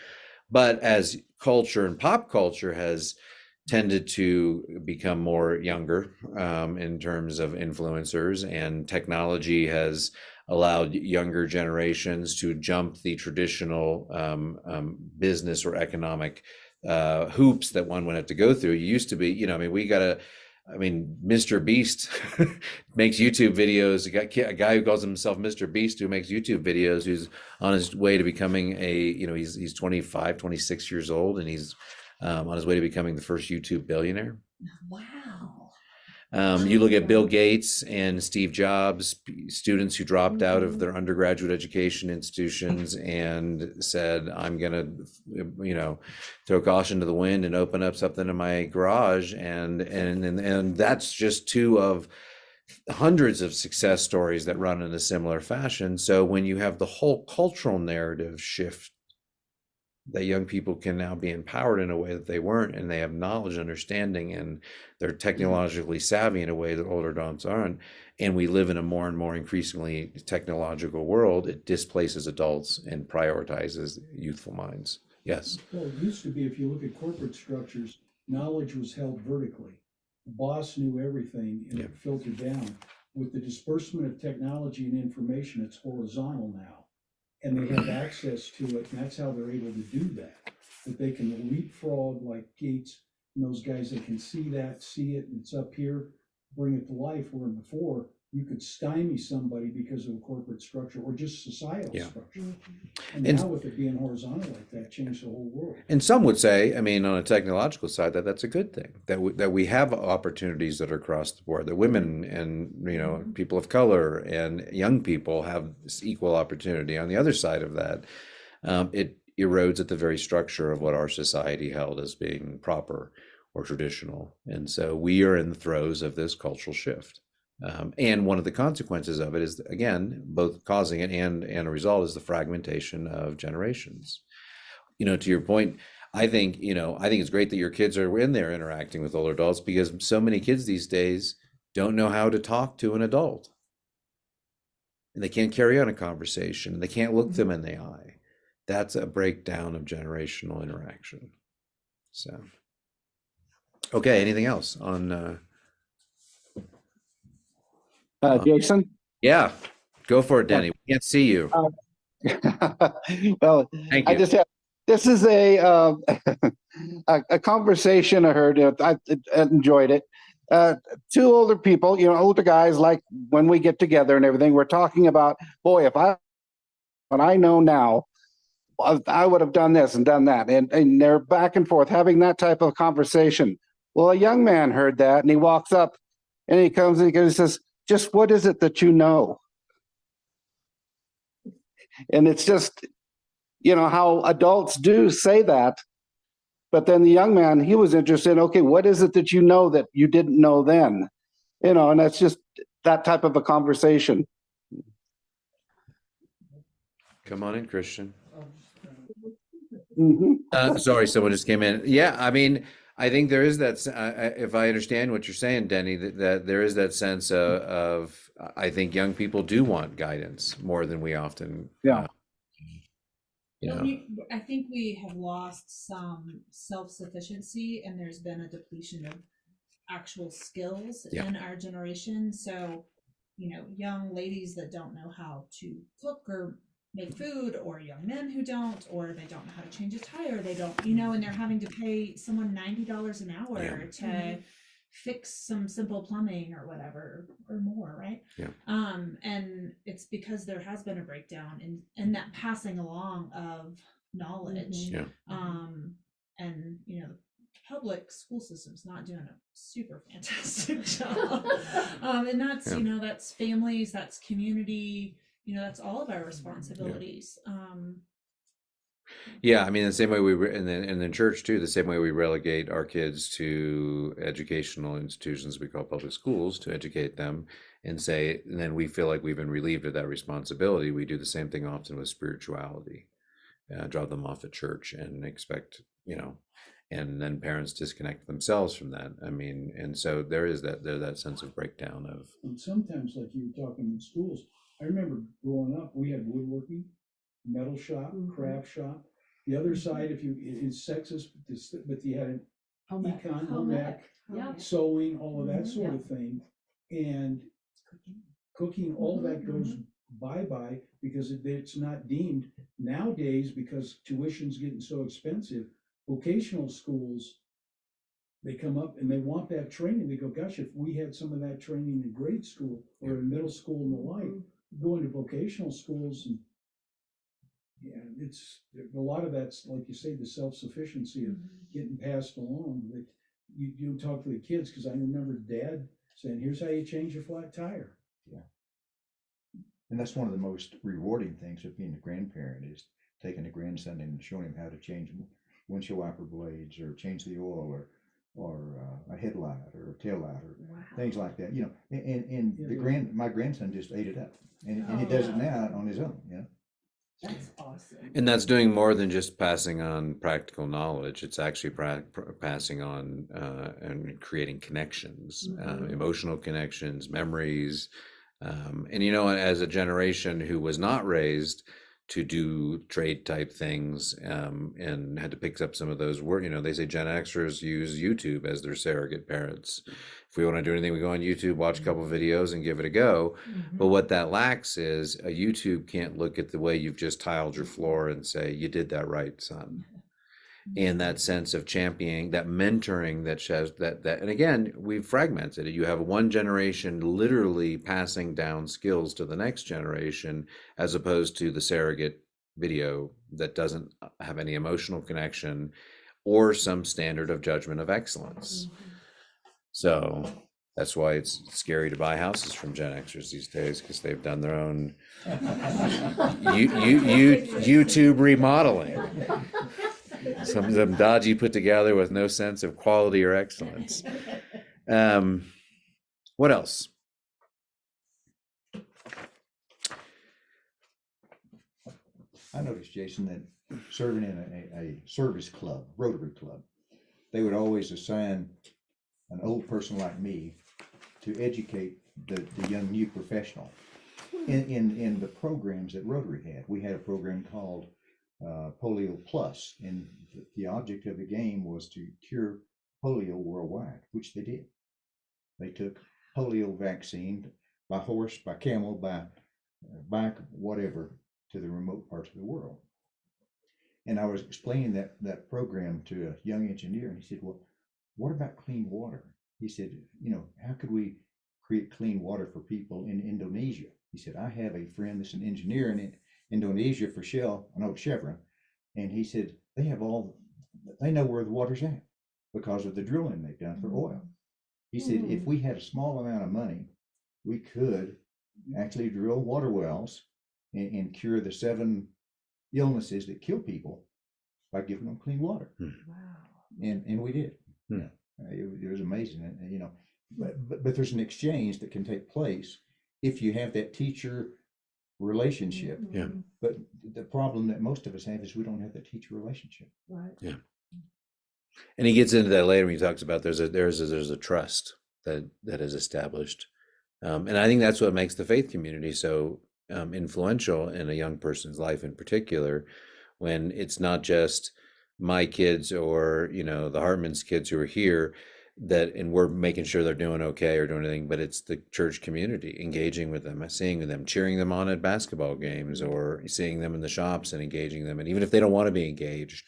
But as culture and pop culture has tended to become more younger in terms of influencers, and technology has allowed younger generations to jump the traditional business or economic hoops that one would have to go through. You used to be, Mr. Beast makes YouTube videos. A guy who calls himself Mr. Beast, who makes YouTube videos, who's on his way to becoming he's 25, 26 years old, and he's on his way to becoming the first YouTube billionaire. Wow. You look at Bill Gates and Steve Jobs, students who dropped out of their undergraduate education institutions and said, I'm going to, throw caution to the wind and open up something in my garage. And that's just two of hundreds of success stories that run in a similar fashion. So when you have the whole cultural narrative shift that young people can now be empowered in a way that they weren't, and they have knowledge, understanding, and they're technologically savvy in a way that older adults aren't. And we live in a more and more increasingly technological world. It displaces adults and prioritizes youthful minds. Yes. Well, it used to be, if you look at corporate structures, knowledge was held vertically. The boss knew everything and Yeah. it filtered down. With the disbursement of technology and information, it's horizontal now. And they have access to it, and that's how they're able to do that. That they can leapfrog like Gates and those guys that can see it, and it's up here, bring it to life, where before you could stymie somebody because of a corporate structure or just societal Yeah. structure. And And- now with it being horizontal like that, changed the whole world. And some would say, I mean, on a technological side, that that's a good thing, that we have opportunities that are across the board, that women and, you know, people of color and young people have this equal opportunity. On the other side of that, it erodes at the very structure of what our society held as being proper or traditional. And so we are in the throes of this cultural shift. And one of the consequences of it is, again, both causing it and a result is the fragmentation of generations. You know, to your point, I think it's great that your kids are in there interacting with older adults, because so many kids these days don't know how to talk to an adult. And they can't carry on a conversation. They can't look them in the eye. That's a breakdown of generational interaction. So, okay, anything else on Jason? yeah, go for it, Denny. We can't see you. Well, Thank I you. just have, this is a conversation I heard. I enjoyed it. Two older people, older guys, like when we get together and everything, we're talking about, boy, what I know now, I would have done this and done that. And they're back and forth having that type of conversation. Well, a young man heard that and he walks up and he comes and he says, just what is it that you know? And it's just, how adults do say that. But then the young man, he was interested in, okay, what is it that you know that you didn't know then? And that's just that type of a conversation. Come on in, Christian. Mhm. Sorry, someone just came in. Yeah, I mean, I think there is that, if I understand what you're saying, Denny, that there is that sense of, I think young people do want guidance more than we often, Yeah. Well, I think we have lost some self-sufficiency, and there's been a depletion of actual skills Yeah. in our generation. So, young ladies that don't know how to cook or make food, or young men who don't, or they don't know how to change a tire, they don't, and they're having to pay someone $90 an hour Yeah. to fix some simple plumbing or whatever, or more, right? Yeah. And it's because there has been a breakdown in that passing along of knowledge. Yeah. And the public school system's not doing a super fantastic job. And that's Yeah. That's families, that's community, that's all of our responsibilities. Yeah, I mean, the same way in the church too, the same way we relegate our kids to educational institutions we call public schools to educate them, and then we feel like we've been relieved of that responsibility. We do the same thing often with spirituality, drop them off at church and expect, and then parents disconnect themselves from that. I mean, and so there's that sense of breakdown of. And sometimes, like you were talking in schools, I remember growing up, we had woodworking, metal shop, craft shop. The other side, it's sexist, but you had econ, home ec, Yeah. sewing, all of that sort of thing. And cooking, all that goes bye-bye because it's not deemed nowadays, because tuition's getting so expensive. Vocational schools, they come up and they want that training. They go, gosh, if we had some of that training in grade school or in middle school and the like, going to vocational schools, and it's a lot of that's, like you say, the self-sufficiency of getting passed along. That you talk to the kids, because I remember Dad saying, here's how you change a flat tire. And that's one of the most rewarding things of being a grandparent, is taking a grandson and showing him how to change windshield wiper blades, or change the oil, or a headlight or a tail light, or things like that. And my grandson just ate it up, and he does it now on his own. That's awesome. And that's doing more than just passing on practical knowledge. It's actually passing on and creating connections, emotional connections, memories. And, you know, as a generation who was not raised to do trade type things and had to pick up some of those work, you know, they say Gen Xers use YouTube as their surrogate parents. If we want to do anything, we go on YouTube, watch a couple videos and give it a go. But what that lacks is a YouTube can't look at the way you've just tiled your floor and say, you did that right, son. And that sense of championing, that mentoring that shows that, and again, we've fragmented it. You have one generation literally passing down skills to the next generation, as opposed to the surrogate video that doesn't have any emotional connection or some standard of judgment of excellence. So that's why it's scary to buy houses from Gen Xers these days, because they've done their own YouTube remodeling. Some of them dodgy put together with no sense of quality or excellence. What else? I noticed, Jason, that serving in a service club, Rotary Club, they would always assign an old person like me to educate the young new professional in the programs that Rotary had. We had a program called Polio Plus, and the object of the game was to cure polio worldwide, which they did. They took polio vaccine by horse, by camel, by bike, whatever, to the remote parts of the world. And I was explaining that program to a young engineer, and he said, well, what about clean water? He said, you know, how could we create clean water for people in Indonesia? He said, I have a friend that's an engineer in Indonesia for Chevron. And he said, they know where the water's at because of the drilling they've done for oil. He said, if we had a small amount of money, we could actually drill water wells and cure the 7 illnesses that kill people by giving them clean water. Wow. And we did. Yeah. It was amazing. And, you know, but there's an exchange that can take place if you have that teacher relationship. Yeah. But the problem that most of us have is we don't have that teacher relationship. Right. Yeah. And he gets into that later when he talks about there's a trust that is established. And I think that's what makes the faith community so influential in a young person's life in particular, when it's not just my kids or, you know, the Hartman's kids who are here and we're making sure they're doing okay or doing anything, but it's the church community engaging with them, seeing them, cheering them on at basketball games, or seeing them in the shops and engaging them. And even if they don't want to be engaged,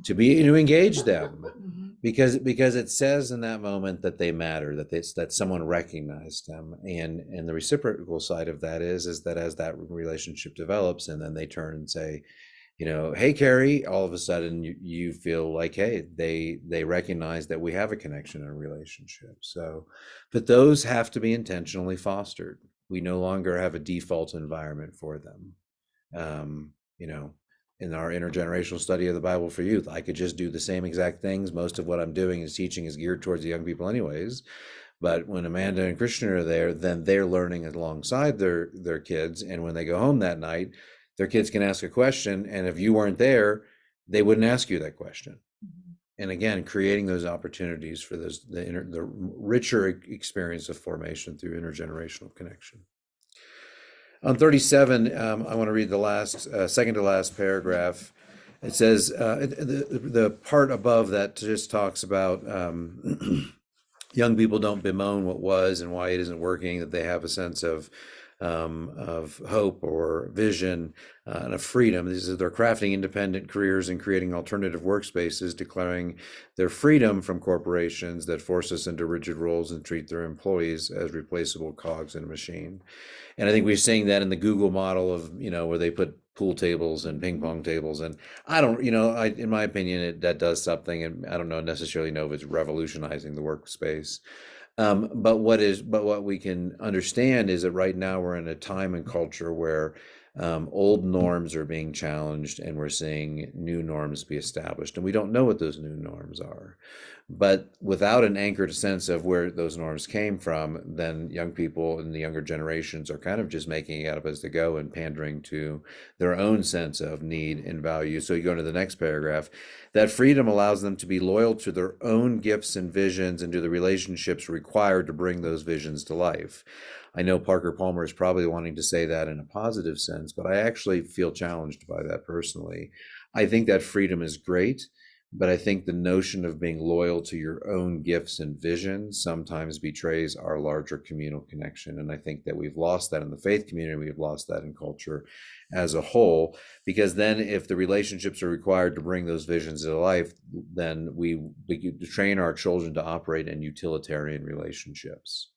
to engage them, because it says in that moment that they matter, that someone recognized them. And the reciprocal side of that is that as that relationship develops, and then they turn and say, you know, hey, Carrie, all of a sudden you feel like, hey, they recognize that we have a connection and a relationship. So, but those have to be intentionally fostered. We no longer have a default environment for them. You know, in our intergenerational study of the Bible for youth, I could just do the same exact things. Most of what I'm doing is teaching is geared towards the young people anyways. But when Amanda and Christian are there, then they're learning alongside their kids. And when they go home that night, their kids can ask a question, and if you weren't there, they wouldn't ask you that question. And again, creating those opportunities for the richer experience of formation through intergenerational connection. On 37, I want to read the last, second to last paragraph. It says, the part above that just talks about young people don't bemoan what was and why it isn't working, that they have a sense of hope or vision and of freedom. They're crafting independent careers and creating alternative workspaces, declaring their freedom from corporations that force us into rigid roles and treat their employees as replaceable cogs in a machine. And I think we're seeing that in the Google model of, you know, where they put pool tables and ping pong tables. And I don't, you know, in my opinion, that does something, and I don't necessarily know if it's revolutionizing the workspace. But what we can understand is that right now we're in a time and culture where Old norms are being challenged, and we're seeing new norms be established, and we don't know what those new norms are. But without an anchored sense of where those norms came from, then young people and the younger generations are kind of just making it up as they go and pandering to their own sense of need and value. So you go into the next paragraph, that freedom allows them to be loyal to their own gifts and visions and to the relationships required to bring those visions to life. I know Parker Palmer is probably wanting to say that in a positive sense, but I actually feel challenged by that personally. I think that freedom is great, but I think the notion of being loyal to your own gifts and visions sometimes betrays our larger communal connection. And I think that we've lost that in the faith community. We've lost that in culture as a whole, because then if the relationships are required to bring those visions to life, then we train our children to operate in utilitarian relationships.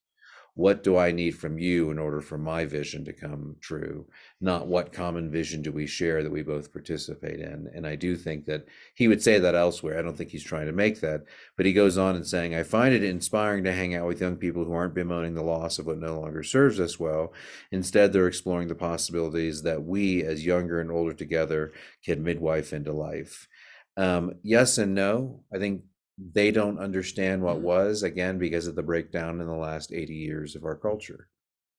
What do I need from you in order for my vision to come true? Not what common vision do we share that we both participate in. And I do think that he would say that elsewhere. I don't think he's trying to make that, but he goes on and saying, I find it inspiring to hang out with young people who aren't bemoaning the loss of what no longer serves us well. Instead, they're exploring the possibilities that we, as younger and older together, can midwife into life. Yes and no. I think they don't understand what was, again, because of the breakdown in the last 80 years of our culture.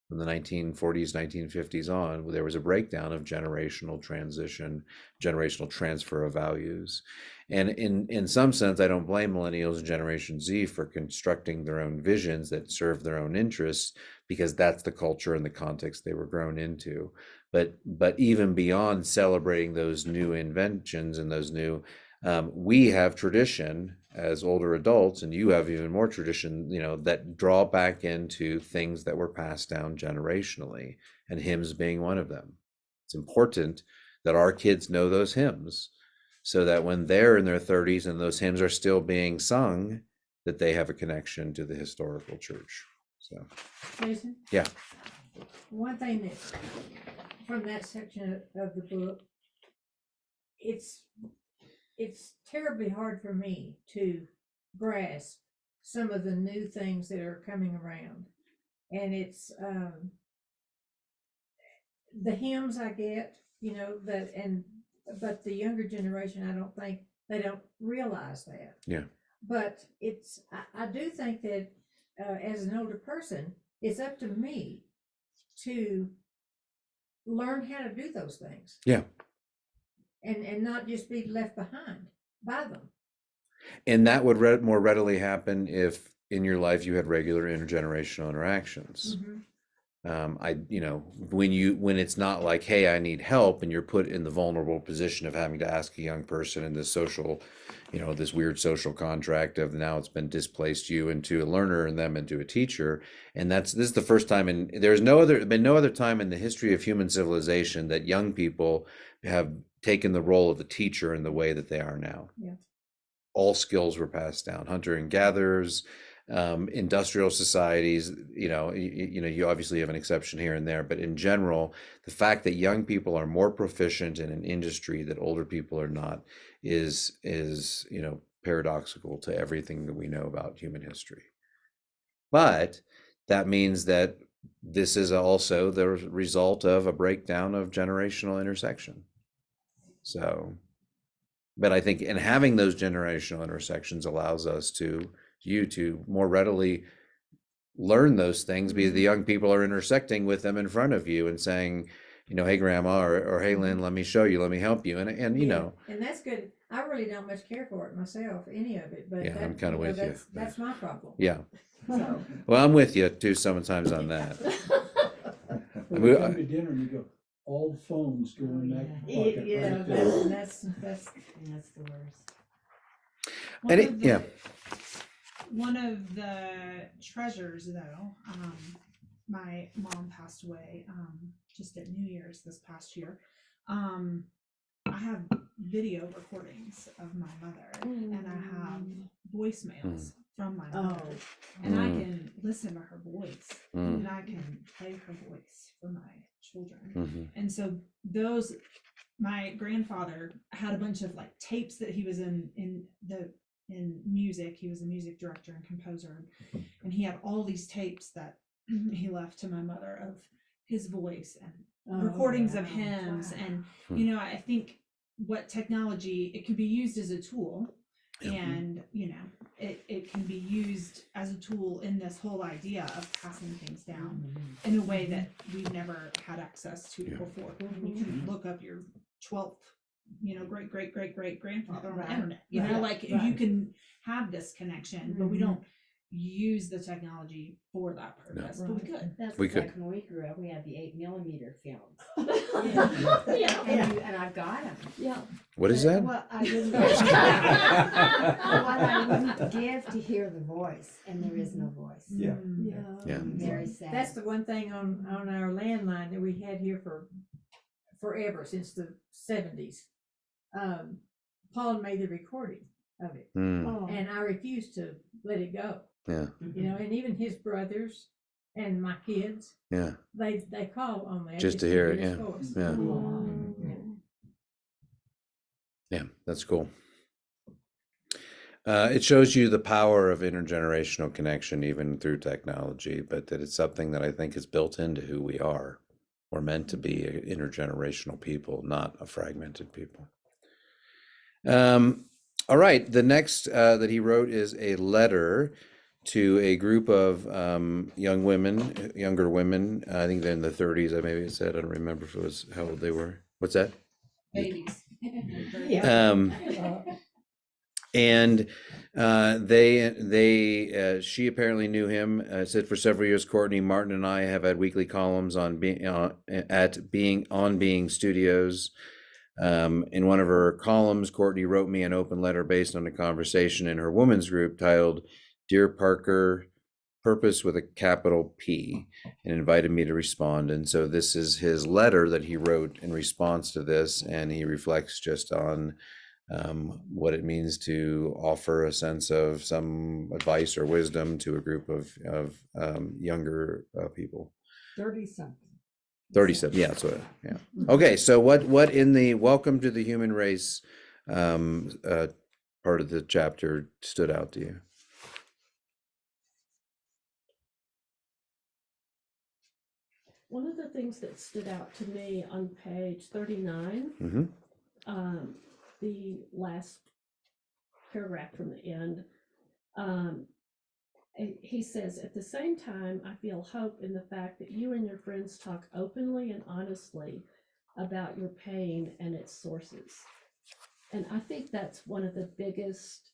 From the 1940s, 1950s on, there was a breakdown of generational transition, generational transfer of values. And in some sense, I don't blame millennials and Generation Z for constructing their own visions that serve their own interests, because that's the culture and the context they were grown into. But even beyond celebrating those new inventions and those new, we have tradition as older adults, and you have even more tradition, that draw back into things that were passed down generationally, and hymns being one of them. It's important that our kids know those hymns so that when they're in their 30s and those hymns are still being sung, that they have a connection to the historical church. So, Jason? Yeah. One thing that, from that section of the book, it's terribly hard for me to grasp some of the new things that are coming around. And it's the hymns I get, but the younger generation, I don't think they don't realize that. Yeah. But I do think that as an older person, it's up to me to learn how to do those things. Yeah. And not just be left behind by them. And that would more readily happen if in your life you had regular intergenerational interactions. Mm-hmm. When it's not like, hey, I need help, and you're put in the vulnerable position of having to ask a young person in this social, this weird social contract of now it's been displaced you into a learner and them into a teacher. And this is the first time, and there's been no other time in the history of human civilization that young people have taken the role of the teacher in the way that they are now. Yeah. All skills were passed down, hunter and gatherers, industrial societies, you obviously have an exception here and there, but in general, the fact that young people are more proficient in an industry that older people are not is paradoxical to everything that we know about human history. But that means that this is also the result of a breakdown of generational intersection. So, but I think in having those generational intersections allows us to more readily learn those things, because the young people are intersecting with them in front of you and saying, hey, grandma, or hey, Lynn, let me show you, let me help you. And and that's good. I really don't much care for it myself, any of it, but yeah, I'm kind of with you. That's my problem. Yeah. So. Well, I'm with you too sometimes on that. When we come to dinner and you go, all the phones go in that bucket. Yeah, right there. that's the worst. One of the treasures, though, my mom passed away just at New Year's this past year. I have video recordings of my mother, and I have voicemails from my mother, and I can listen to her voice, and I can play her voice for my children. And so my grandfather had a bunch of like tapes that he was in music. He was a music director and composer, and he had all these tapes that he left to my mother of his voice, and recordings of wow. hymns, and Hmm. you know, I think what technology, it can be used as a tool, Yeah. and you know, it can be used as a tool in this whole idea of passing things down in a way that we've never had access to Yeah. before. You can look up your 12th, you know, great grandfather on the Right, internet, you know, right, like you right. can have this connection, but we don't use the technology for that purpose, but we could. That's We like could. when we grew up, we had the 8mm films. Yeah, And I've got them. yeah. What is that? What I wouldn't, what I wouldn't give to hear the voice, and there is no voice. Yeah. Yeah. Very sad. That's the one thing on our landline that we had here for forever, since the 70s. Paul made the recording of it, Hmm. and I refused to let it go. Yeah. You know, and even his brothers and my kids, Yeah. they call on that Just to hear it, his yeah. voice. Yeah. Mm. Yeah. That's cool. It shows you the power of intergenerational connection, even through technology, but that it's something that I think is built into who we are. We're meant to be an intergenerational people, not a fragmented people. All right. The next that he wrote is a letter to a group of younger women. I think they're in the 30s. Maybe it said. I don't remember if it was how old they were. What's that? Babies. And she apparently knew him. Said for several years, Courtney, Martin, and I have had weekly columns on Being Studios. In one of her columns, Courtney wrote me an open letter based on a conversation in her women's group titled "Dear Parker, Purpose with a capital P," and invited me to respond. And so this is his letter that he wrote in response to this, and he reflects just on what it means to offer a sense of some advice or wisdom to a group of younger people. 30-something. 37, yeah, that's what, yeah. Okay, so what in the Welcome to the Human Race part of the chapter stood out to you? One of the things that stood out to me on page 39, Mm-hmm. the last paragraph from the end, he says, at the same time, I feel hope in the fact that you and your friends talk openly and honestly about your pain and its sources. And I think that's one of the biggest,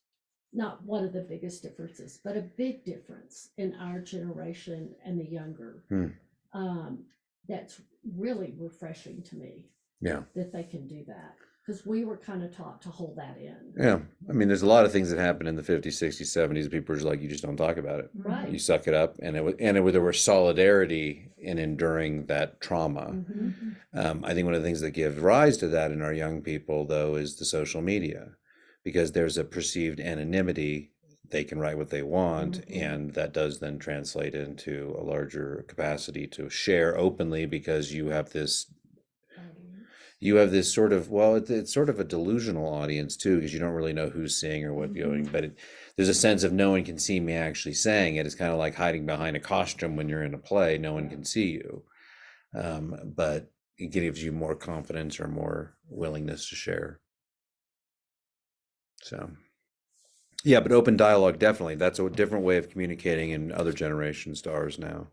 not one of the biggest differences, but a big difference in our generation and the younger. That's really refreshing to me. Yeah. That they can do that. Because we were kind of taught to hold that in. Yeah, I mean, there's a lot of things that happened in the 50s, 60s, 70s. People were just like, you just don't talk about it. Right. You suck it up, and there was solidarity in enduring that trauma. Mm-hmm. I think one of the things that gives rise to that in our young people, though, is the social media, because there's a perceived anonymity. They can write what they want, and that does then translate into a larger capacity to share openly, because you have this sort of, well, it's sort of a delusional audience too, because you don't really know who's seeing or what you're doing, but there's a sense of no one can see me actually saying it. It's kind of like hiding behind a costume when you're in a play. No one can see you, but it gives you more confidence or more willingness to share. So yeah, but open dialogue, definitely. That's a different way of communicating in other generations to ours now.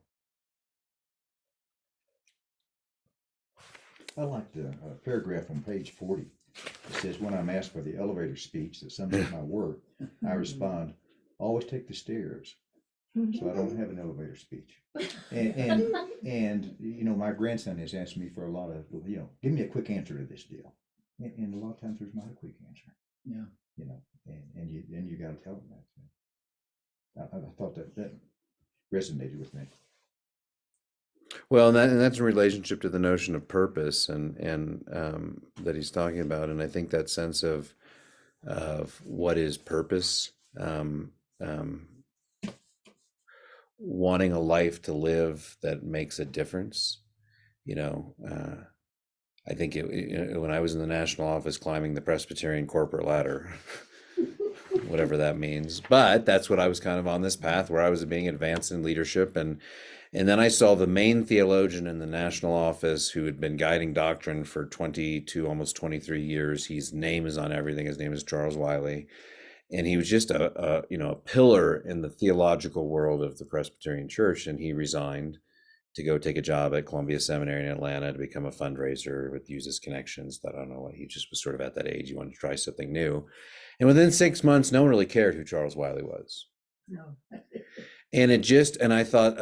I like the paragraph on page 40. It says, when I'm asked for the elevator speech that sums up my work, I respond, always take the stairs. So I don't have an elevator speech. And you know, my grandson has asked me for a lot of, you know, give me a quick answer to this deal. And a lot of times there's not a quick answer. Yeah. You know, and you got to tell them that. I thought that resonated with me. Well, and that's in relationship to the notion of purpose and that he's talking about, and I think that sense of what is purpose, wanting a life to live that makes a difference. You know, I think when I was in the national office climbing the Presbyterian corporate ladder, whatever that means. But that's what I was kind of on this path where I was being advanced in leadership. And then I saw the main theologian in the national office who had been guiding doctrine for 22, almost 23 years. His name is on everything. His name is Charles Wiley. And he was just a pillar in the theological world of the Presbyterian Church. And he resigned to go take a job at Columbia Seminary in Atlanta to become a fundraiser, with use his connections. That I don't know what, he just was sort of at that age. He wanted to try something new. And within 6 months, no one really cared who Charles Wiley was. No. And I thought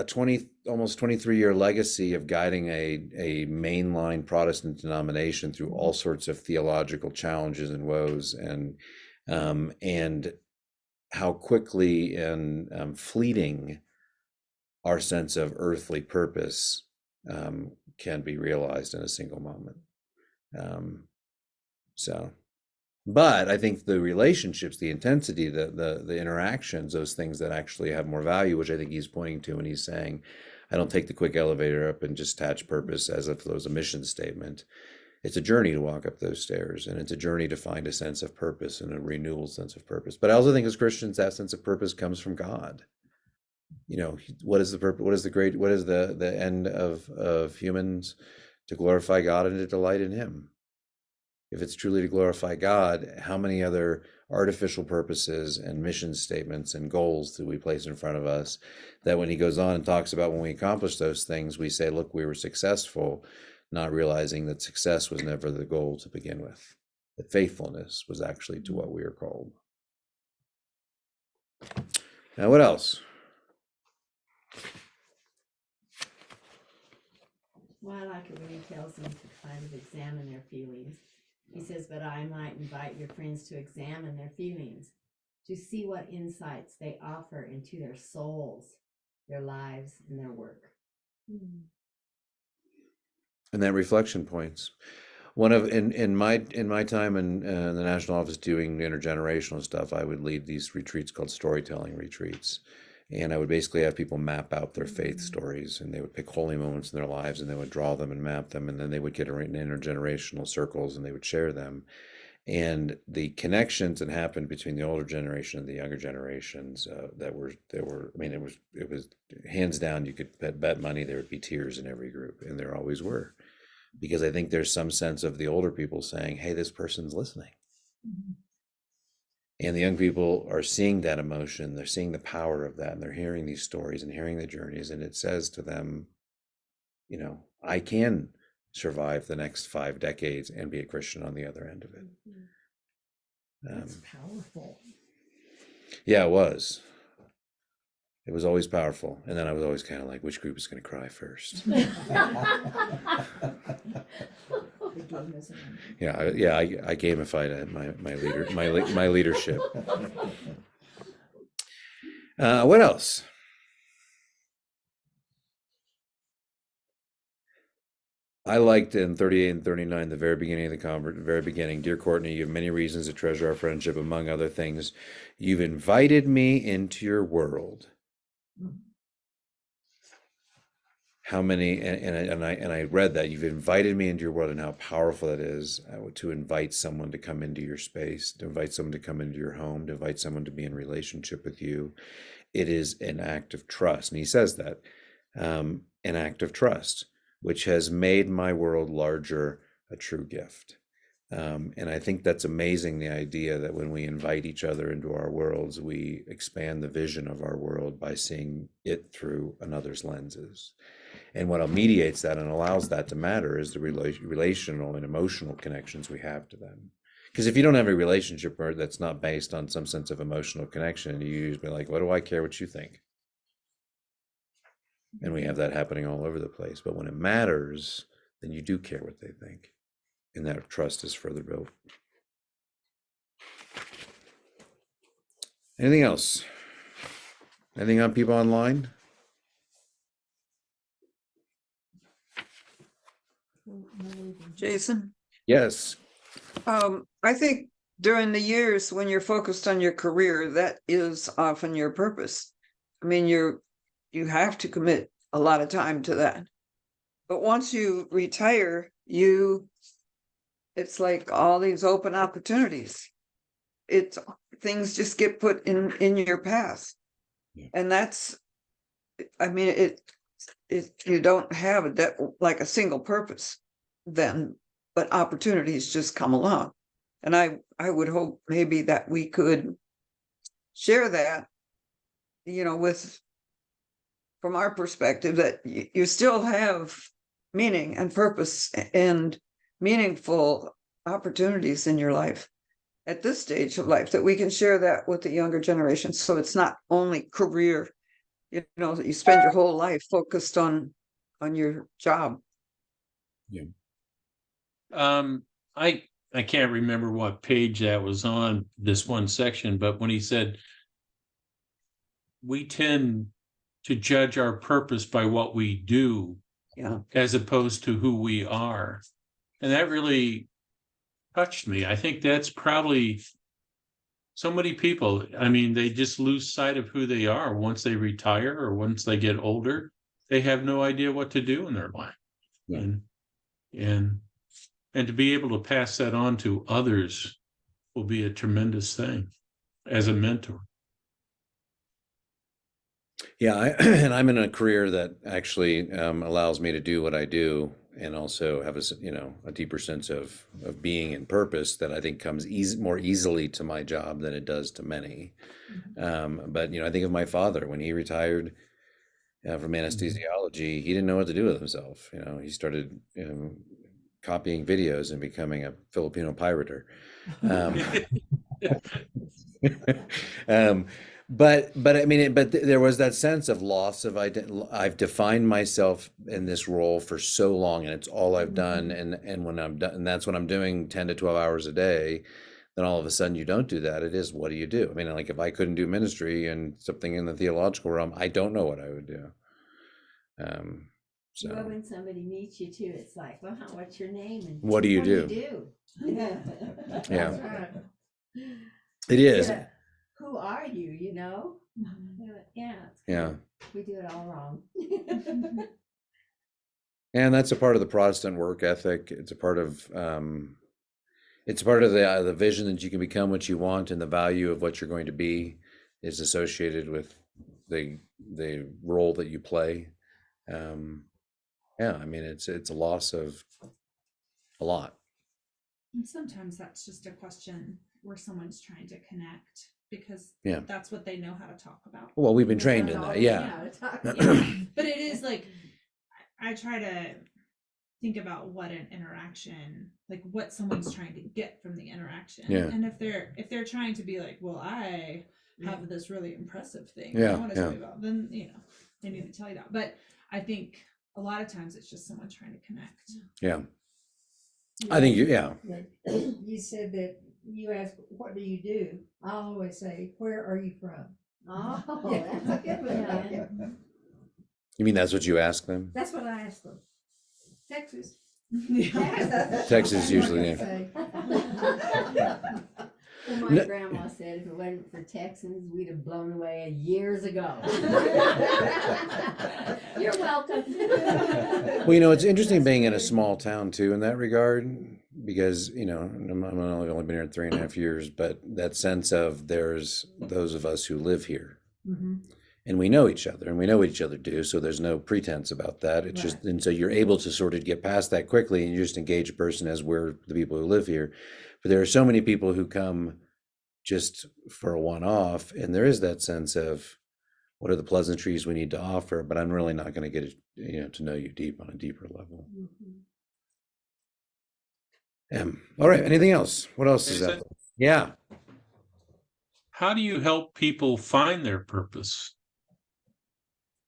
almost 23-year legacy of guiding a mainline Protestant denomination through all sorts of theological challenges and woes, and how quickly and fleeting our sense of earthly purpose can be realized in a single moment. But I think the relationships, the intensity, the interactions, those things that actually have more value, which I think he's pointing to when he's saying, I don't take the quick elevator up and just attach purpose as if it was a mission statement. It's a journey to walk up those stairs, and it's a journey to find a sense of purpose and a renewal sense of purpose. But I also think as Christians, that sense of purpose comes from God. You know, what is the purpose? What is the end of humans? To glorify God and to delight in Him. If it's truly to glorify God, how many other artificial purposes and mission statements and goals do we place in front of us that when he goes on and talks about when we accomplish those things, we say, look, we were successful, not realizing that success was never the goal to begin with, that faithfulness was actually to what we are called. Now, what else? Well, I like it when he tells them to kind of examine their feelings. He says, but I might invite your friends to examine their feelings, to see what insights they offer into their souls, their lives, and their work. And that reflection points. One of in my time in the national office doing intergenerational stuff, I would lead these retreats called storytelling retreats. And I would basically have people map out their faith stories, and they would pick holy moments in their lives, and they would draw them and map them, and then they would get in intergenerational circles and they would share them. And the connections that happened between the older generation and the younger generations that were, I mean, it was hands down, you could bet money there would be tears in every group, and there always were. Because I think there's some sense of the older people saying, hey, this person's listening. And the young people are seeing that emotion, they're seeing the power of that, and they're hearing these stories and hearing the journeys, and it says to them, you know, I can survive the next 5 decades and be a Christian on the other end of it. That's powerful. Yeah, it was. It was always powerful. And then I was always kind of like, which group is going to cry first? I gamified my leadership. What else? I liked in 38 and 39, the very beginning of the conversation, very beginning. Dear Courtney, you have many reasons to treasure our friendship. Among other things, you've invited me into your world. How many, and I read that you've invited me into your world, and how powerful that is to invite someone to come into your space, to invite someone to come into your home, to invite someone to be in relationship with you. It is an act of trust. And he says that, an act of trust, which has made my world larger, a true gift. And I think that's amazing, the idea that when we invite each other into our worlds, we expand the vision of our world by seeing it through another's lenses. And what mediates that and allows that to matter is the relational and emotional connections we have to them. Because if you don't have a relationship that's not based on some sense of emotional connection, you usually like, what do I care what you think? And we have that happening all over the place. But when it matters, then you do care what they think. And that trust is further built. Anything else? Anything on people online? Jason? Yes. I think during the years when you're focused on your career, that is often your purpose. I mean, you have to commit a lot of time to that. But once you retire, it's like all these open opportunities. it's, things just get put in your path. Yeah. And that's, I mean, you don't have like a single purpose then, but opportunities just come along. And I would hope maybe that we could share that, with, from our perspective, that you still have meaning and purpose and meaningful opportunities in your life at this stage of life, that we can share that with the younger generation. So it's not only career, that you spend your whole life focused on your job. I can't remember what page that was on, this one section, but when he said we tend to judge our purpose by what we do Yeah. as opposed to who we are. And that really touched me. I think that's probably so many people. I mean, they just lose sight of who they are once they retire or once they get older. They have no idea what to do in their life. Yeah. And to be able to pass that on to others will be a tremendous thing as a mentor. Yeah, and I'm in a career that actually allows me to do what I do, and also have a deeper sense of being and purpose that I think comes more easily to my job than it does to many. But I think of my father when he retired from anesthesiology. He didn't know what to do with himself. He started copying videos and becoming a Filipino pirater. But I mean, there was that sense of loss of identity. I've defined myself in this role for so long, and it's all I've done. And when I'm done, and that's when I'm doing 10 to 12 hours a day, then all of a sudden you don't do that. It is, what do you do? I mean, like, if I couldn't do ministry and something in the theological realm, I don't know what I would do. So Well, when somebody meets you too, it's like, well, what's your name? And what do you do? Yeah. Yeah. That's right. It is. Yeah. Who are you, Yeah. Yeah. We do it all wrong. And that's a part of the Protestant work ethic. It's a part of the vision that you can become what you want, and the value of what you're going to be is associated with the role that you play. Yeah, I mean, it's a loss of a lot. And sometimes that's just a question where someone's trying to connect because Yeah. that's what they know how to talk about. Well, we've been trained in that. Yeah. But it is like, I try to think about what an interaction, like what someone's trying to get from the interaction. Yeah. And if they're trying to be like, well, I have this really impressive thing Yeah, I want to yeah. tell you about, then they need to tell you that. But I think a lot of times it's just someone trying to connect. Yeah. I think yeah. You said that you asked, what do you do? I always say, where are you from? Oh, Yeah. that's a good one. Yeah. You mean that's what you ask them? That's what I asked them. Texas. Texas usually. Well, my No- grandma said if it wasn't for Texans, we'd have blown away years ago. You're welcome. Well, it's interesting being in a small town too in that regard, because I'm only been here 3.5 years, but that sense of there's those of us who live here. And we know each other, and we know what each other do, so there's no pretense about that. It's just, and so you're able to sort of get past that quickly, and you just engage a person as we're the people who live here. But there are so many people who come just for a one-off, and there is that sense of what are the pleasantries we need to offer, but I'm really not going to get to know you on a deeper level. All right, anything else? What else is that? Yeah. How do you help people find their purpose?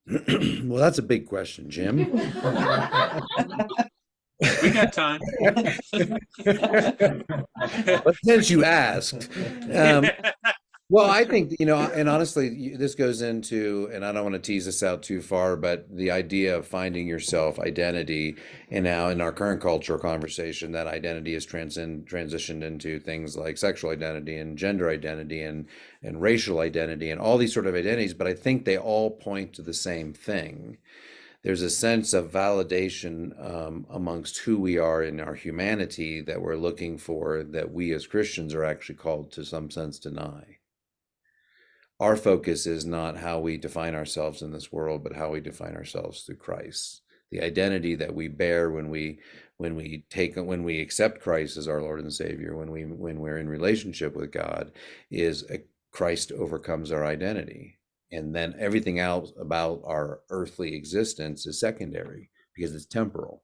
Well, that's a big question, Jim. We got time. But since you asked, well, I think, and honestly, this goes into, and I don't want to tease this out too far, but the idea of finding yourself, identity, and now in our current cultural conversation, that identity is transitioned into things like sexual identity and gender identity and racial identity and all these sort of identities. But I think they all point to the same thing, there's a sense of validation amongst who we are in our humanity that we're looking for, that we as Christians are actually called to some sense deny. Our focus is not how we define ourselves in this world, but how we define ourselves through Christ. The identity that we bear when we accept Christ as our Lord and Savior, when we're in relationship with God, is Christ overcomes our identity. And then everything else about our earthly existence is secondary because it's temporal.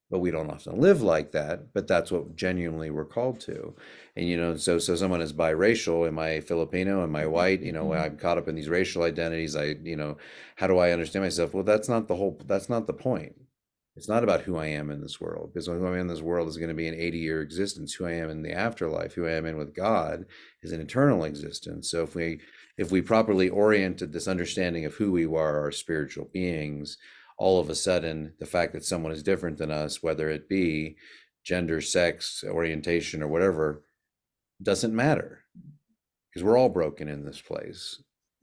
But we don't often live like that, but that's what genuinely we're called to. And, so someone is biracial. Am I Filipino? Am I white? I'm caught up in these racial identities. How do I understand myself? Well, that's not the point. It's not about who I am in this world, because who I am in this world is going to be an 80-year existence. Who I am in the afterlife, who I am in with God, is an eternal existence. So if we properly oriented this understanding of who we are, our spiritual beings, all of a sudden, the fact that someone is different than us, whether it be gender, sex, orientation, or whatever, doesn't matter, because we're all broken in this place.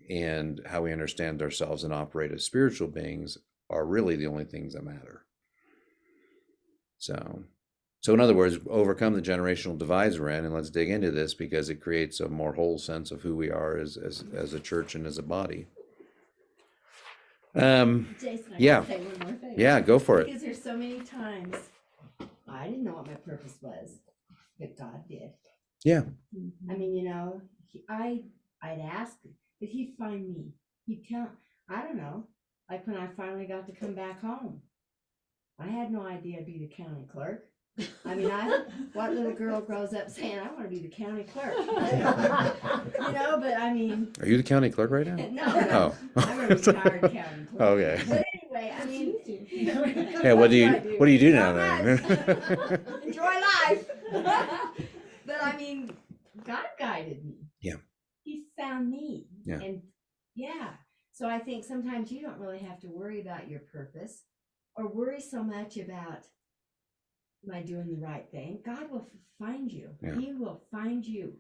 And how we understand ourselves and operate as spiritual beings are really the only things that matter. So in other words, overcome the generational divides we're in, and let's dig into this, because it creates a more whole sense of who we are as a church and as a body. Jason, I Yeah. can say one more thing. Yeah, go for it. Because there's so many times I didn't know what my purpose was, but God did. Yeah. I mean, I'd ask, but he'd find me. He'd tell, I don't know, like when I finally got to come back home. I had no idea I'd be the county clerk. I mean, what little girl grows up saying, I want to be the county clerk? But I mean. Are you the county clerk right now? No. Oh. I'm a retired county clerk. Okay. But anyway, I mean. Yeah, what do you do now then? Enjoy life. But I mean, God guided me. Yeah. He found me. Yeah. And so I think sometimes you don't really have to worry about your purpose or worry so much about, am I doing the right thing? God will find you. Yeah. He will find you.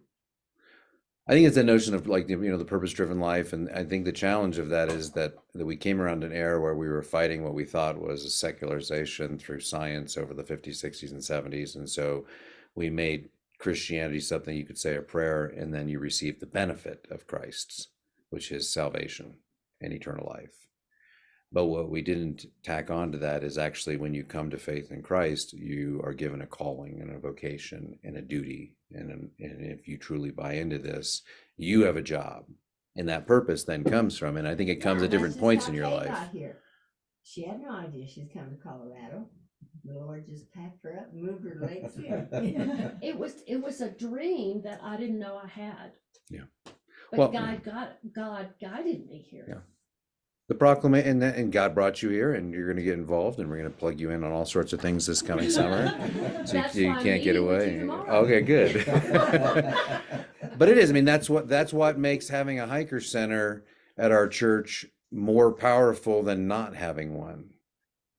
I think it's a notion of the purpose-driven life, and I think the challenge of that is that we came around an era where we were fighting what we thought was a secularization through science over the 50s, 60s, and 70s, and so we made Christianity something you could say a prayer, and then you receive the benefit of Christ's, which is salvation and eternal life. But what we didn't tack on to that is actually when you come to faith in Christ, you are given a calling and a vocation and a duty. And if you truly buy into this, you have a job. And that purpose then comes from, and I think it comes at different points in your life. Got here. She had no idea she's coming to Colorado. The Lord just packed her up and moved her legs here. It was a dream that I didn't know I had. Yeah. But Well, God guided me here. Yeah. The proclamation, and God brought you here, and you're going to get involved, and we're going to plug you in on all sorts of things this coming summer. So That's you why I'm can't get meeting with away. you tomorrow. Okay, good. But it is. I mean, that's what makes having a hiker center at our church more powerful than not having one.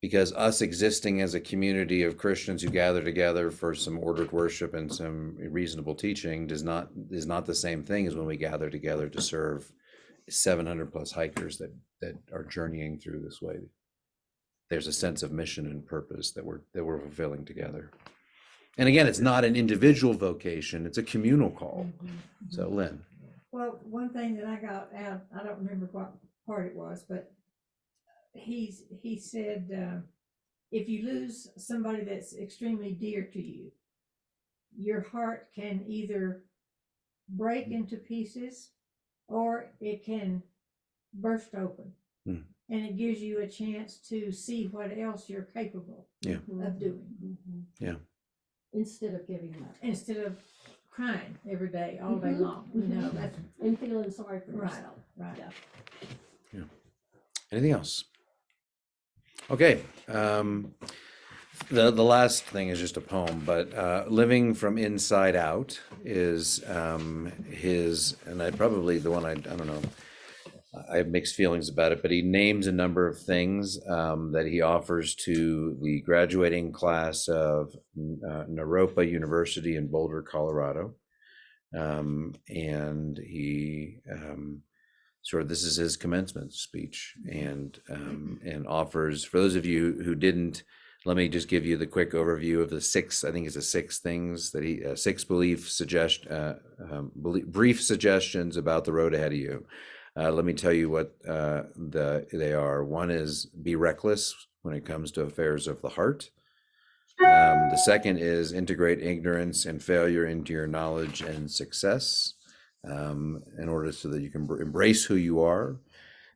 Because us existing as a community of Christians who gather together for some ordered worship and some reasonable teaching is not the same thing as when we gather together to serve 700 plus hikers that are journeying through this way. There's a sense of mission and purpose that we're fulfilling together. And again, it's not an individual vocation, it's a communal call. So Lynn. Well, one thing that I got out, I don't remember what part it was, but he said, if you lose somebody that's extremely dear to you, your heart can either break into pieces or it can burst open. And it gives you a chance to see what else you're capable of doing. Yeah. Instead of giving up. Instead of crying every day, all day long. That's And feeling sorry for right. yourself. Right. Yeah. Anything else? Okay. The last thing is just a poem, but Living from Inside Out is his, and I probably the one I don't know, I have mixed feelings about it, but he names a number of things that he offers to the graduating class of Naropa University in Boulder, Colorado. And he sort of this is his commencement speech, and offers, for those of you who didn't, let me just give you the quick overview of the six, I think it's the six things that he, six brief suggestions about the road ahead of you. Let me tell you what they are. One is be reckless when it comes to affairs of the heart. The second is integrate ignorance and failure into your knowledge and success, in order so that you can embrace who you are.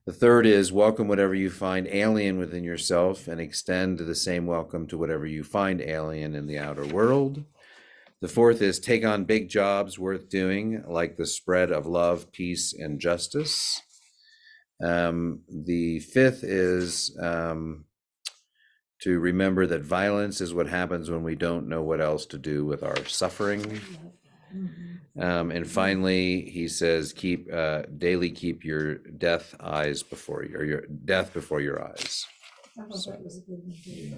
The third is welcome whatever you find alien within yourself and extend the same welcome to whatever you find alien in the outer world. The fourth is take on big jobs worth doing, like the spread of love, peace, and justice. The fifth is to remember that violence is what happens when we don't know what else to do with our suffering. And finally, he says, daily keep your death eyes before you, or your death before your eyes. I thought that was a good one too.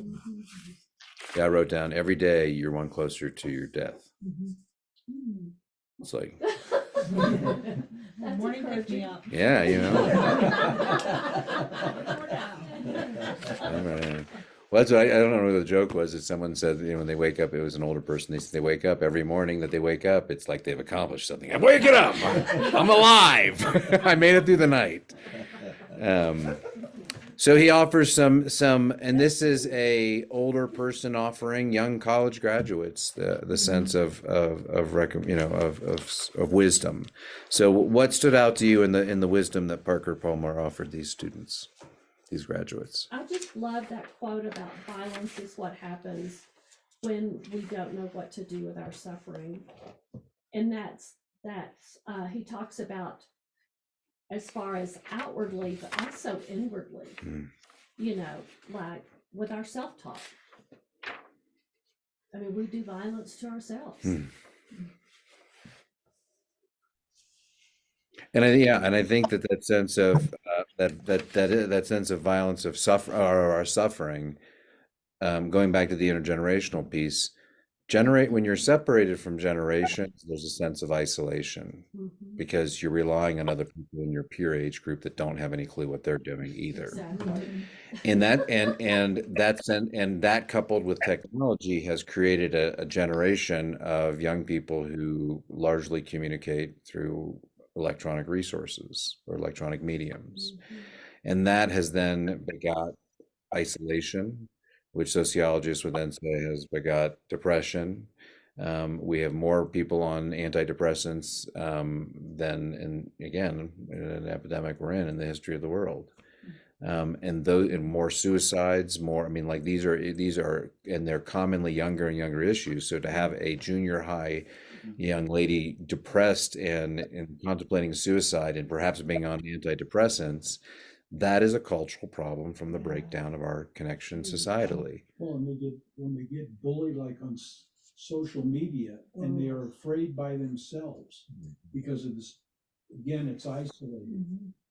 Yeah, I wrote down every day you're one closer to your death. Mhm. It's like, That's Morning pick me encouraging. up. yeah, you know. All All right. Well, that's what I don't know what the joke was. That someone said, when they wake up, it was an older person. They said they wake up every morning that they wake up. It's like they've accomplished something. I'm waking up. I'm alive. I made it through the night. So he offers some, and this is a older person offering young college graduates the sense of wisdom. So what stood out to you in the wisdom that Parker Palmer offered these students, these graduates? I just love that quote about violence is what happens when we don't know what to do with our suffering. And that's he talks about as far as outwardly, but also inwardly, like with our self-talk. I mean, we do violence to ourselves. And I think that sense of that sense of violence of our suffering, going back to the intergenerational piece, when you're separated from generations, there's a sense of isolation because you're relying on other people in your peer age group that don't have any clue what they're doing either. Exactly. And that coupled with technology has created a generation of young people who largely communicate through electronic resources or electronic mediums. And that has then begot isolation, which sociologists would then say has begot depression. We have more people on antidepressants than in an epidemic we're in the history of the world. And more suicides, these are, and they're commonly younger and younger issues. So to have a junior high young lady depressed and contemplating suicide and perhaps being on antidepressants, that is a cultural problem from the breakdown of our connection societally. Well, and when they get bullied like on social media, and they are afraid by themselves because of this. Again, it's isolated,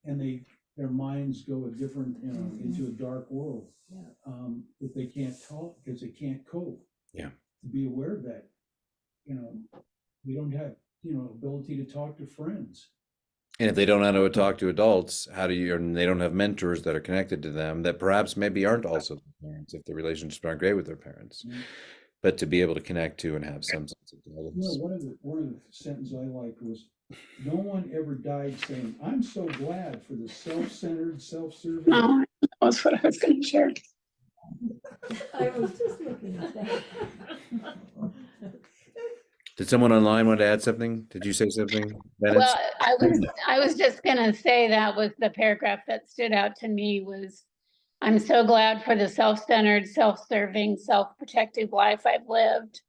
and their minds go a different, into a dark world. If they can't talk because they can't cope. Yeah. To be aware of that, we don't have ability to talk to friends. And if they don't know how to talk to adults, and they don't have mentors that are connected to them that perhaps maybe aren't also their parents if the relationships aren't great with their parents, but to be able to connect to and have some sense of guidance. One of the sentences I liked was, no one ever died saying, "I'm so glad for the self-centered, self-serving." Oh, that's what I was going to share. I was just looking at that. Did someone online want to add something? Did you say something, Bennett? Well, I was just going to say that was the paragraph that stood out to me was, I'm so glad for the self-centered, self-serving, self-protective life I've lived,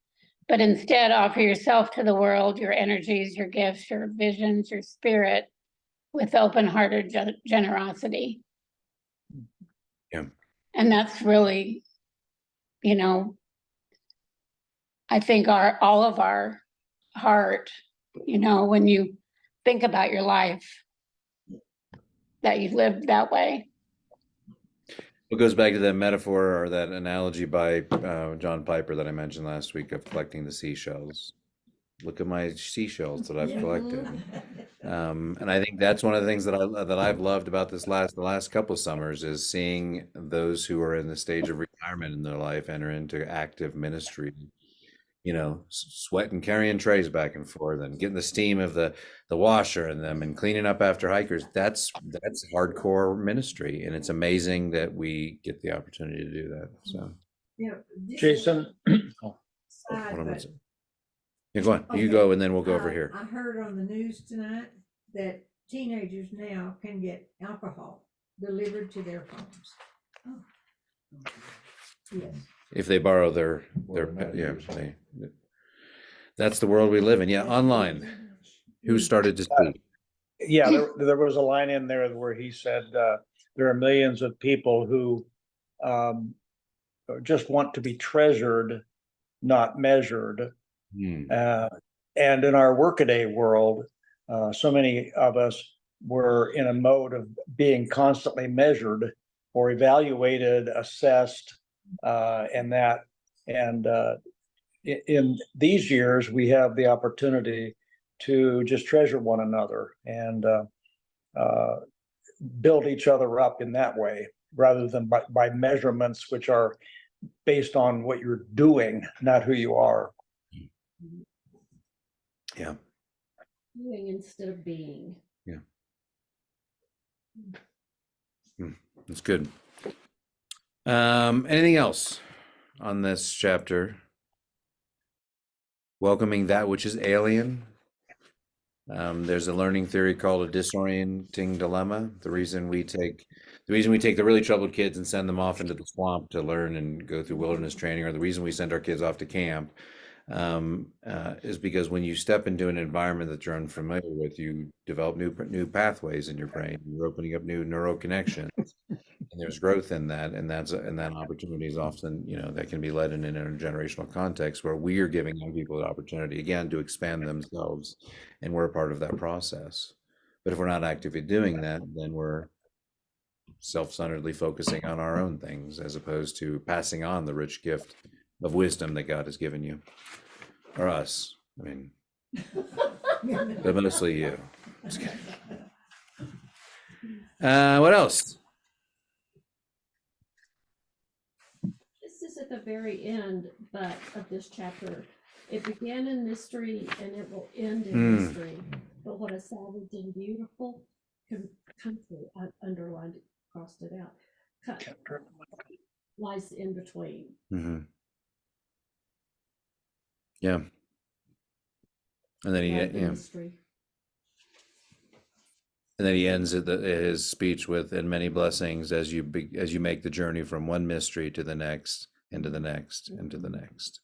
but instead offer yourself to the world, your energies, your gifts, your visions, your spirit with open-hearted generosity. Yeah. And that's really, I think all of our heart, when you think about your life, that you've lived that way. It goes back to that metaphor or that analogy by John Piper that I mentioned last week of collecting the seashells. look at my seashells that I've Yeah. collected. And I think that's one of the things that I've loved about the last couple of summers is seeing those who are in the stage of retirement in their life enter into active ministry. You know, sweating, carrying trays back and forth, and getting the steam of the washer in them, and cleaning up after hikers. That's hardcore ministry, and it's amazing that we get the opportunity to do that. So, Yeah, this is Jason, side, what am I but saying? Yeah, go on. You Okay. go, and then we'll go over here. I heard on the news tonight that teenagers now can get alcohol delivered to their homes. Yes. If they borrow their that's the world we live in. Yeah, online. Who started to speak? Yeah, there was a line in there where he said, there are millions of people who just want to be treasured, not measured. Hmm. And in our workaday world, so many of us were in a mode of being constantly measured or evaluated, assessed, and that. And in these years, we have the opportunity to just treasure one another and build each other up in that way, rather than by measurements which are based on what you're doing, not who you are. Yeah. Doing instead of being. That's good. Anything else on this chapter? Welcoming that which is alien. There's a learning theory called a disorienting dilemma. The reason we take the really troubled kids and send them off into the swamp to learn and go through wilderness training, or the reason we send our kids off to camp, is because when you step into an environment that you're unfamiliar with, you develop new pathways in your brain. You're opening up new neural connections, and there's growth in that, and that opportunity is often, that can be led in an intergenerational context where we are giving young people an opportunity again to expand themselves, and we're a part of that process. But if we're not actively doing that, then we're self-centeredly focusing on our own things as opposed to passing on the rich gift of wisdom that God has given you, or us. I mean, but mostly you. Just kidding. What else? This is at the very end, but of this chapter. It began in mystery and it will end in mystery. But what a savage and beautiful country, I underlined it, crossed it out, lies in between. Mm-hmm. Yeah. And then Mystery. And then he ends his speech with, "And many blessings as you make the journey from one mystery to the next, and to the next, and to the next."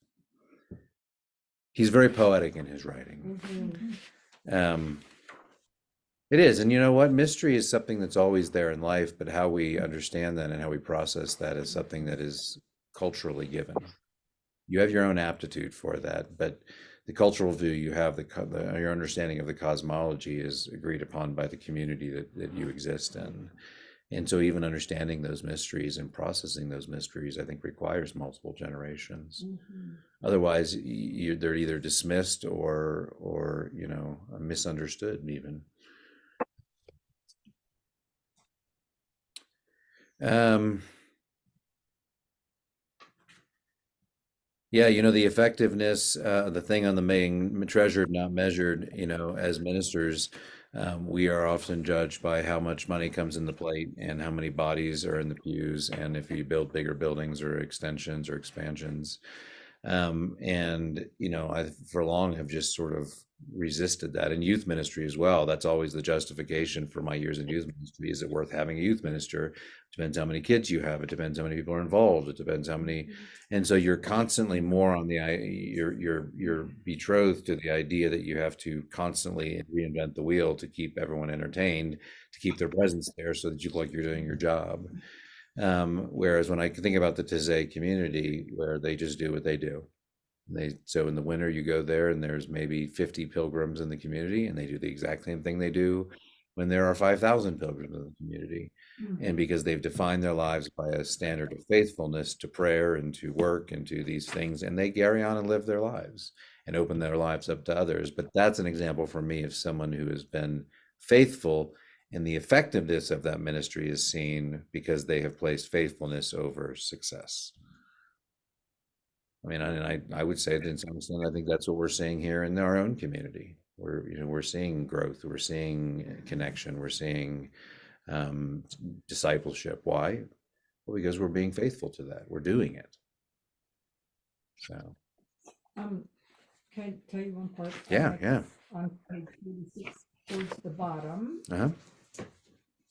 He's very poetic in his writing. Mm-hmm. It is, and you know what? Mystery is something that's always there in life, but how we understand that and how we process that is something that is culturally given. You have your own aptitude for that, but the cultural view you have, your understanding of the cosmology is agreed upon by the community that you exist in. And so even understanding those mysteries and processing those mysteries, I think, requires multiple generations. Mm-hmm. Otherwise, they're either dismissed or misunderstood even. Yeah, the effectiveness, the thing on the being treasured, not measured, as ministers, we are often judged by how much money comes in the plate and how many bodies are in the pews, and if you build bigger buildings or extensions or expansions. I for long have just sort of resisted that in youth ministry as well. That's always the justification for my years in youth ministry. Is it worth having a youth minister? It depends how many kids you have. It depends how many people are involved. It depends how many, and so you're constantly more on you're betrothed to the idea that you have to constantly reinvent the wheel to keep everyone entertained, to keep their presence there so that you look like you're doing your job. Whereas when I think about the Taizé community, where they just do what they do, so in the winter you go there and there's maybe 50 pilgrims in the community, and they do the exact same thing they do when there are 5,000 pilgrims in the community. And because they've defined their lives by a standard of faithfulness to prayer and to work and to these things, and they carry on and live their lives. and open their lives up to others. But that's an example for me of someone who has been faithful, and the effectiveness of that ministry is seen because they have placed faithfulness over success. I mean, I would say that in some extent, I think that's what we're seeing here in our own community. We're seeing growth, we're seeing connection, we're seeing discipleship. Why? Well, because we're being faithful to that. We're doing it. So, Can I tell you one part? yeah, yeah. On page 86, towards the bottom, Uh-huh.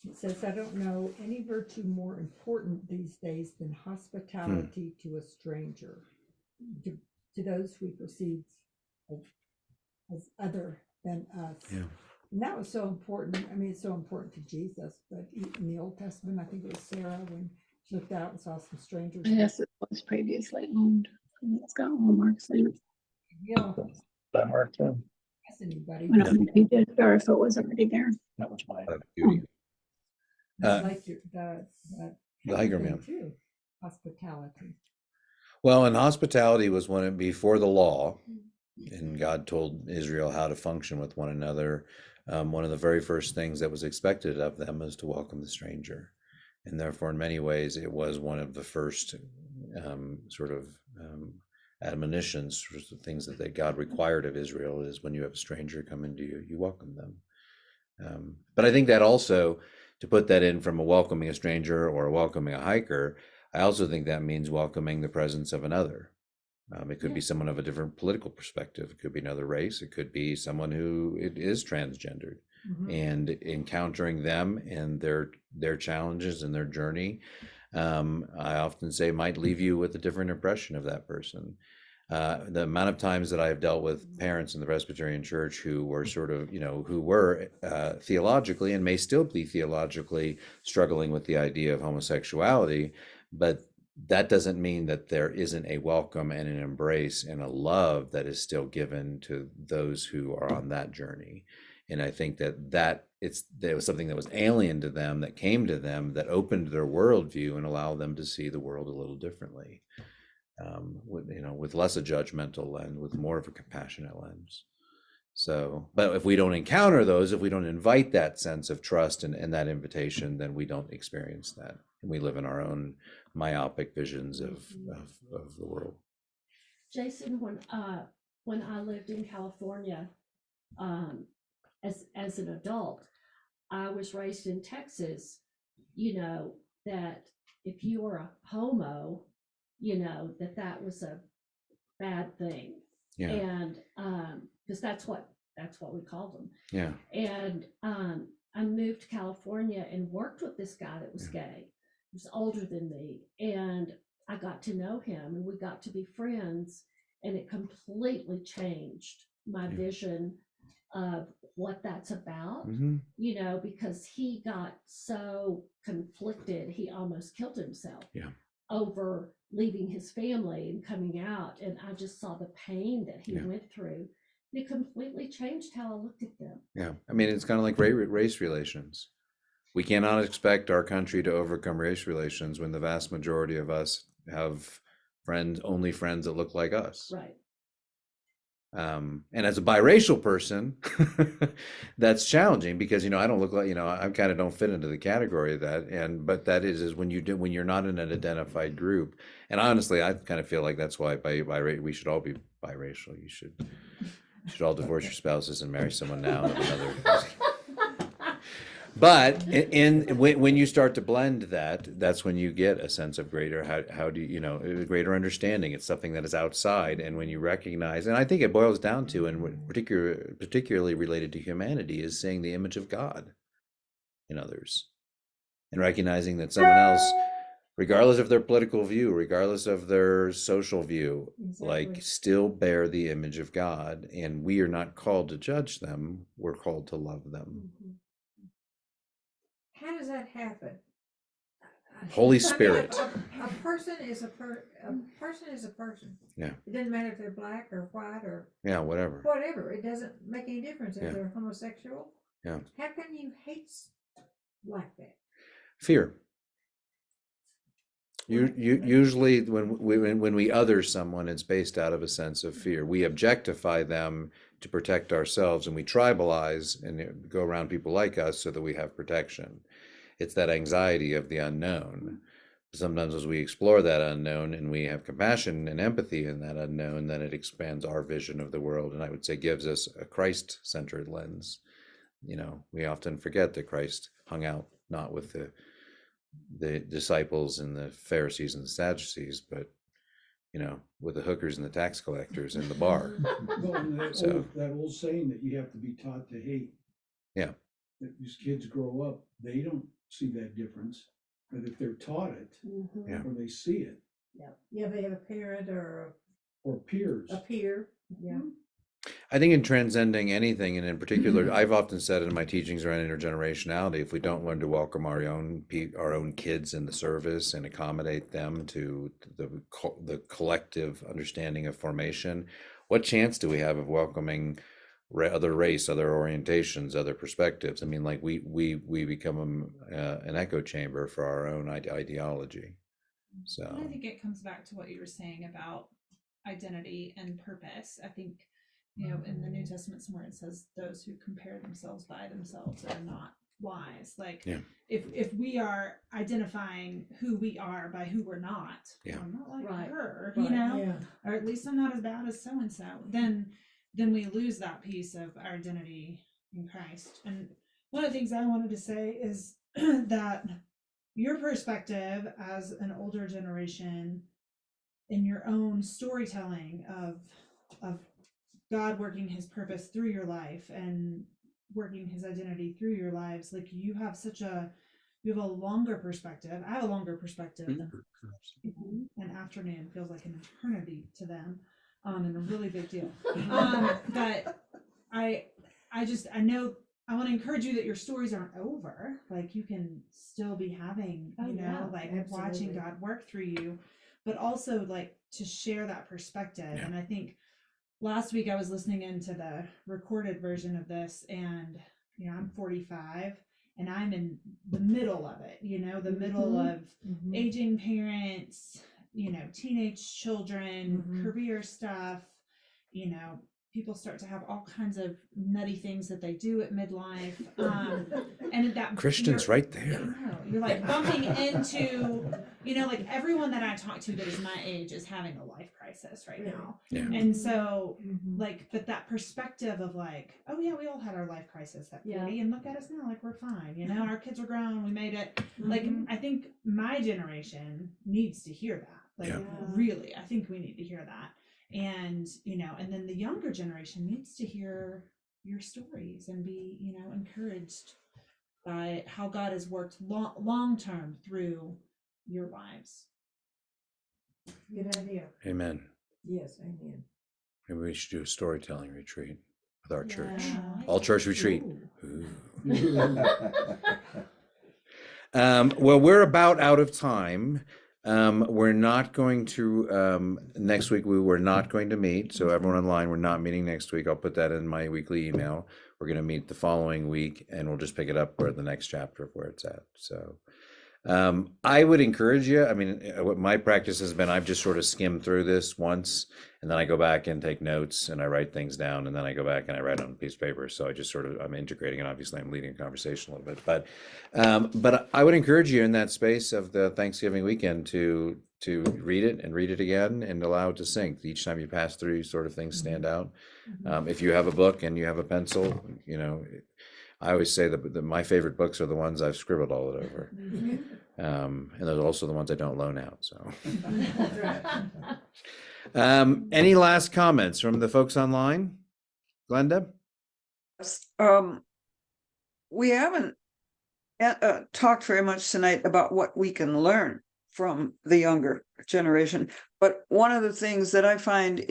it says, I don't know any virtue more important these days than hospitality to a stranger, to those we perceive as other than us. Yeah. And that was so important. I mean, it's so important to Jesus, but in the Old Testament, I think it was Sarah when she looked out and saw some strangers. Yes, it was previously owned. It's got hallmarks in it. Yeah, That marked them. ask anybody. I don't know if he did or if it was already there. That was mine. Beauty. I like the hiker thing man. too, hospitality. Well, and hospitality was when before the law, and God told Israel how to function with one another. One of the very first things that was expected of them was to welcome the stranger, and therefore, in many ways, it was one of the first admonitions, things that God required of Israel is when you have a stranger come into you, you welcome them. But I think that also, to put that in from a welcoming a stranger or welcoming a hiker, I also think that means welcoming the presence of another. It could be someone of a different political perspective. It could be another race. It could be someone who is transgendered, and encountering them and their challenges and their journey. I often say might leave you with a different impression of that person. The amount of times that I've dealt with parents in the Presbyterian Church who were who were theologically and may still be theologically struggling with the idea of homosexuality, but that doesn't mean that there isn't a welcome and an embrace and a love that is still given to those who are on that journey. And I think that was something that was alien to them, that came to them, that opened their worldview and allowed them to see the world a little differently, with less a judgmental lens, with more of a compassionate lens. So, but if we don't encounter those, if we don't invite that sense of trust and that invitation, then we don't experience that. And we live in our own myopic visions of the world. Jason, when I lived in California, as an adult, I was raised in Texas, that if you were a homo, that was a bad thing. Yeah. And because that's what we called them. Yeah. And I moved to California and worked with this guy that was gay. He was older than me, and I got to know him, and we got to be friends, and it completely changed my vision of what that's about. Because he got so conflicted, he almost killed himself over leaving his family and coming out, and I just saw the pain that he went through. It completely changed how I looked at them. Yeah, I mean, it's kind of like race relations. We cannot expect our country to overcome race relations when the vast majority of us have only friends that look like us. Right. And as a biracial person, that's challenging because, I don't look like, I kind of don't fit into the category of that. But that is when you're not in an identified group. And honestly, I kind of feel like that's why we should all be biracial. You should all divorce your spouses and marry someone now and another. But when you start to blend that's when you get a sense of greater, how do greater understanding. It's something that is outside, and when you recognize, and I think it boils down to, and particularly related to humanity, is seeing the image of God in others, and recognizing that someone else, regardless of their political view, regardless of their social view, still bear the image of God, and we are not called to judge them. We're called to love them. How does that happen? Holy Spirit. A person is a person. Yeah. It doesn't matter if they're black or white or whatever. It doesn't make any difference if they're homosexual. Yeah. How can you hate like that? Fear. Usually when we other someone, it's based out of a sense of fear. We objectify them to protect ourselves, and we tribalize and go around people like us so that we have protection. It's that anxiety of the unknown. Sometimes as we explore that unknown and we have compassion and empathy in that unknown, then it expands our vision of the world, and I would say gives us a Christ-centered lens. We often forget that Christ hung out not with the disciples and the Pharisees and the Sadducees, but with the hookers and the tax collectors in the bar. Well, and So- that old saying that you have to be taught to hate. Yeah. That these kids grow up, they don't see that difference, but if they're taught it, Mhm. Yeah. or they see it, Yeah, they have a parent or or peers. a peer, yeah. I think in transcending anything, and in particular, I've often said in my teachings around intergenerationality, if we don't learn to welcome our own kids in the service and accommodate them to the collective understanding of formation, what chance do we have of welcoming other race, other orientations, other perspectives? I mean, like we become an echo chamber for our own ideology. So And I think it comes back to what you were saying about identity and purpose. I think, in the New Testament somewhere it says those who compare themselves by themselves are not wise. Like, Yeah. if we are identifying who we are by who we're not, Yeah. I'm not like Right. her, Right. Yeah. or at least I'm not as bad as so and so, then we lose that piece of our identity in Christ. And one of the things I wanted to say is that your perspective as an older generation in your own storytelling of God working his purpose through your life and working his identity through your lives, like you have a longer perspective. I have a longer perspective than an afternoon feels like an eternity to them, and a really big deal. But I know I want to encourage you that your stories aren't over. Like you can still be having, Oh, yeah, watching absolutely. God work through you, but also like to share that perspective. Yeah. And I think last week I was listening into the recorded version of this, and I'm 45 and I'm in the middle of it, the middle of aging parents, teenage children, Mhm. career stuff, people start to have all kinds of nutty things that they do at midlife. And that Christian's you're- right there. I know, you're like bumping into, like everyone that I talk to that is my age is having a life crisis right now. Yeah. And so Mhm. but that perspective of like, oh yeah, we all had our life crisis at 40 Yeah. and look at us now, like we're fine, our kids are grown, we made it. Like, Mhm. I think my generation needs to hear that. Like, Yeah. really, I think we need to hear that. And, and then the younger generation needs to hear your stories and be, encouraged by how God has worked long term through your lives. Good idea. Amen. Yes, amen. Maybe we should do a storytelling retreat with our church. Yeah. All church retreat. Ooh. Ooh. Well, we're about out of time. We're not going to, next week, we're not going to meet. So everyone online, we're not meeting next week. I'll put that in my weekly email. We're going to meet the following week and we'll just pick it up where the next chapter of where it's at. So I would encourage you. I mean, what my practice has been, I've just sort of skimmed through this once and then I go back and take notes and I write things down and then I go back and I write on a piece of paper. So I just sort of, I'm integrating and obviously I'm leading a conversation a little bit, but I would encourage you in that space of the Thanksgiving weekend to read it and read it again and allow it to sink. Each time you pass through, sort of things stand out. If you have a book and you have a pencil, I always say that my favorite books are the ones I've scribbled all over. And those are also the ones I don't loan out. So, any last comments from the folks online? Glenda? We haven't talked very much tonight about what we can learn from the younger generation. But one of the things that I find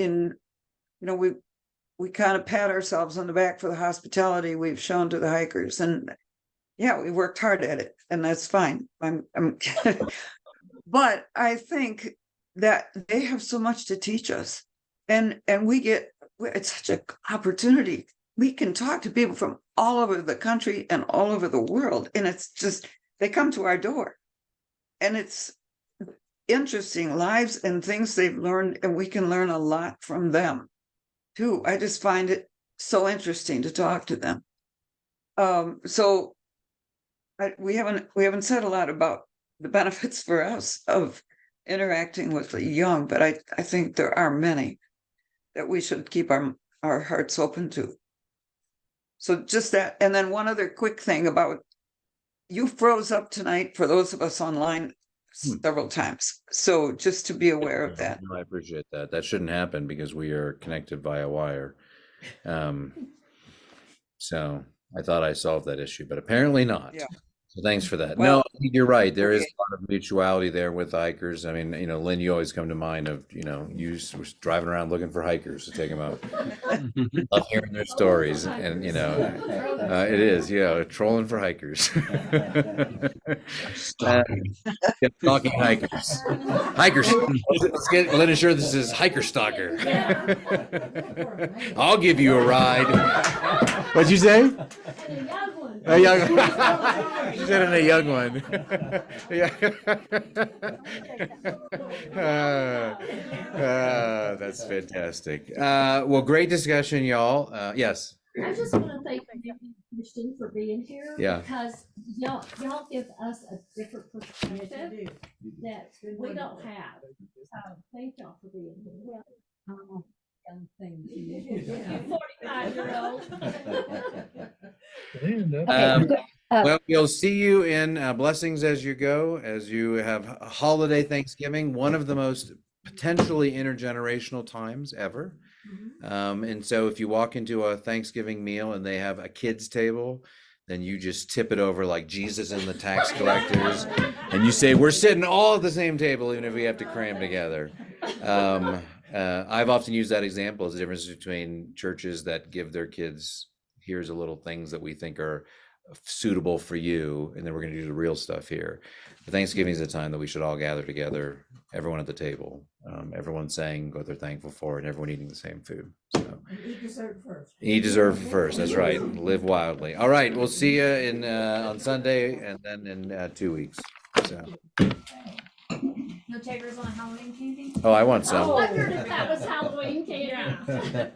we kind of pat ourselves on the back for the hospitality we've shown to the hikers, and yeah, we worked hard at it, and that's fine. But I think that they have so much to teach us, and it's such an opportunity. We can talk to people from all over the country and all over the world, and it's just they come to our door, and interesting lives and things they've learned, and we can learn a lot from them too. I just find it so interesting to talk to them. So we haven't said a lot about the benefits for us of interacting with the young, but I think there are many that we should keep our hearts open to. So just that, and then one other quick thing about, you froze up tonight for those of us online several times. So just to be aware of that. No, I appreciate that. That shouldn't happen because we are connected via wire. So I thought I solved that issue, but apparently not. Yeah. So thanks for that. Well, No, I think you're right. There is okay. a lot of mutuality there with hikers. I mean, Lynn, you always come to mind of, you was driving around looking for hikers to take them out. Love hearing their stories, and it is, trolling for hikers. Stalking. Stalking hikers. Hikers. Let's get Lynn sure this is hiker stalker. I'll give you a ride. What'd you say? A young one. She said in a young one. That's fantastic. Well, great discussion, y'all. Yes. I just want to thank you, Christian, for being here. Yeah. Because y'all give us a different perspective do. that we don't have. So thank y'all for being here. Young thing. You 45-year-old. Well, we'll see you in blessings as you go, as you have a holiday Thanksgiving, one of the most potentially intergenerational times ever. And so if you walk into a Thanksgiving meal and they have a kids table, then you just tip it over like Jesus and the tax collectors, and you say, we're sitting all at the same table, even if we have to cram together. I've often used that example as the difference between churches that give their kids, here's a little things that we think are suitable for you, and then we're going to do the real stuff here. But Thanksgiving is a time that we should all gather together, everyone at the table, everyone saying what they're thankful for, and everyone eating the same food. So Eat dessert first. eat dessert first. That's right. Live wildly. All right, we'll see you in on Sunday, and then in 2 weeks. So. No takers on Halloween candy? Oh, I want I some. wondered if that was Halloween candy. Yeah.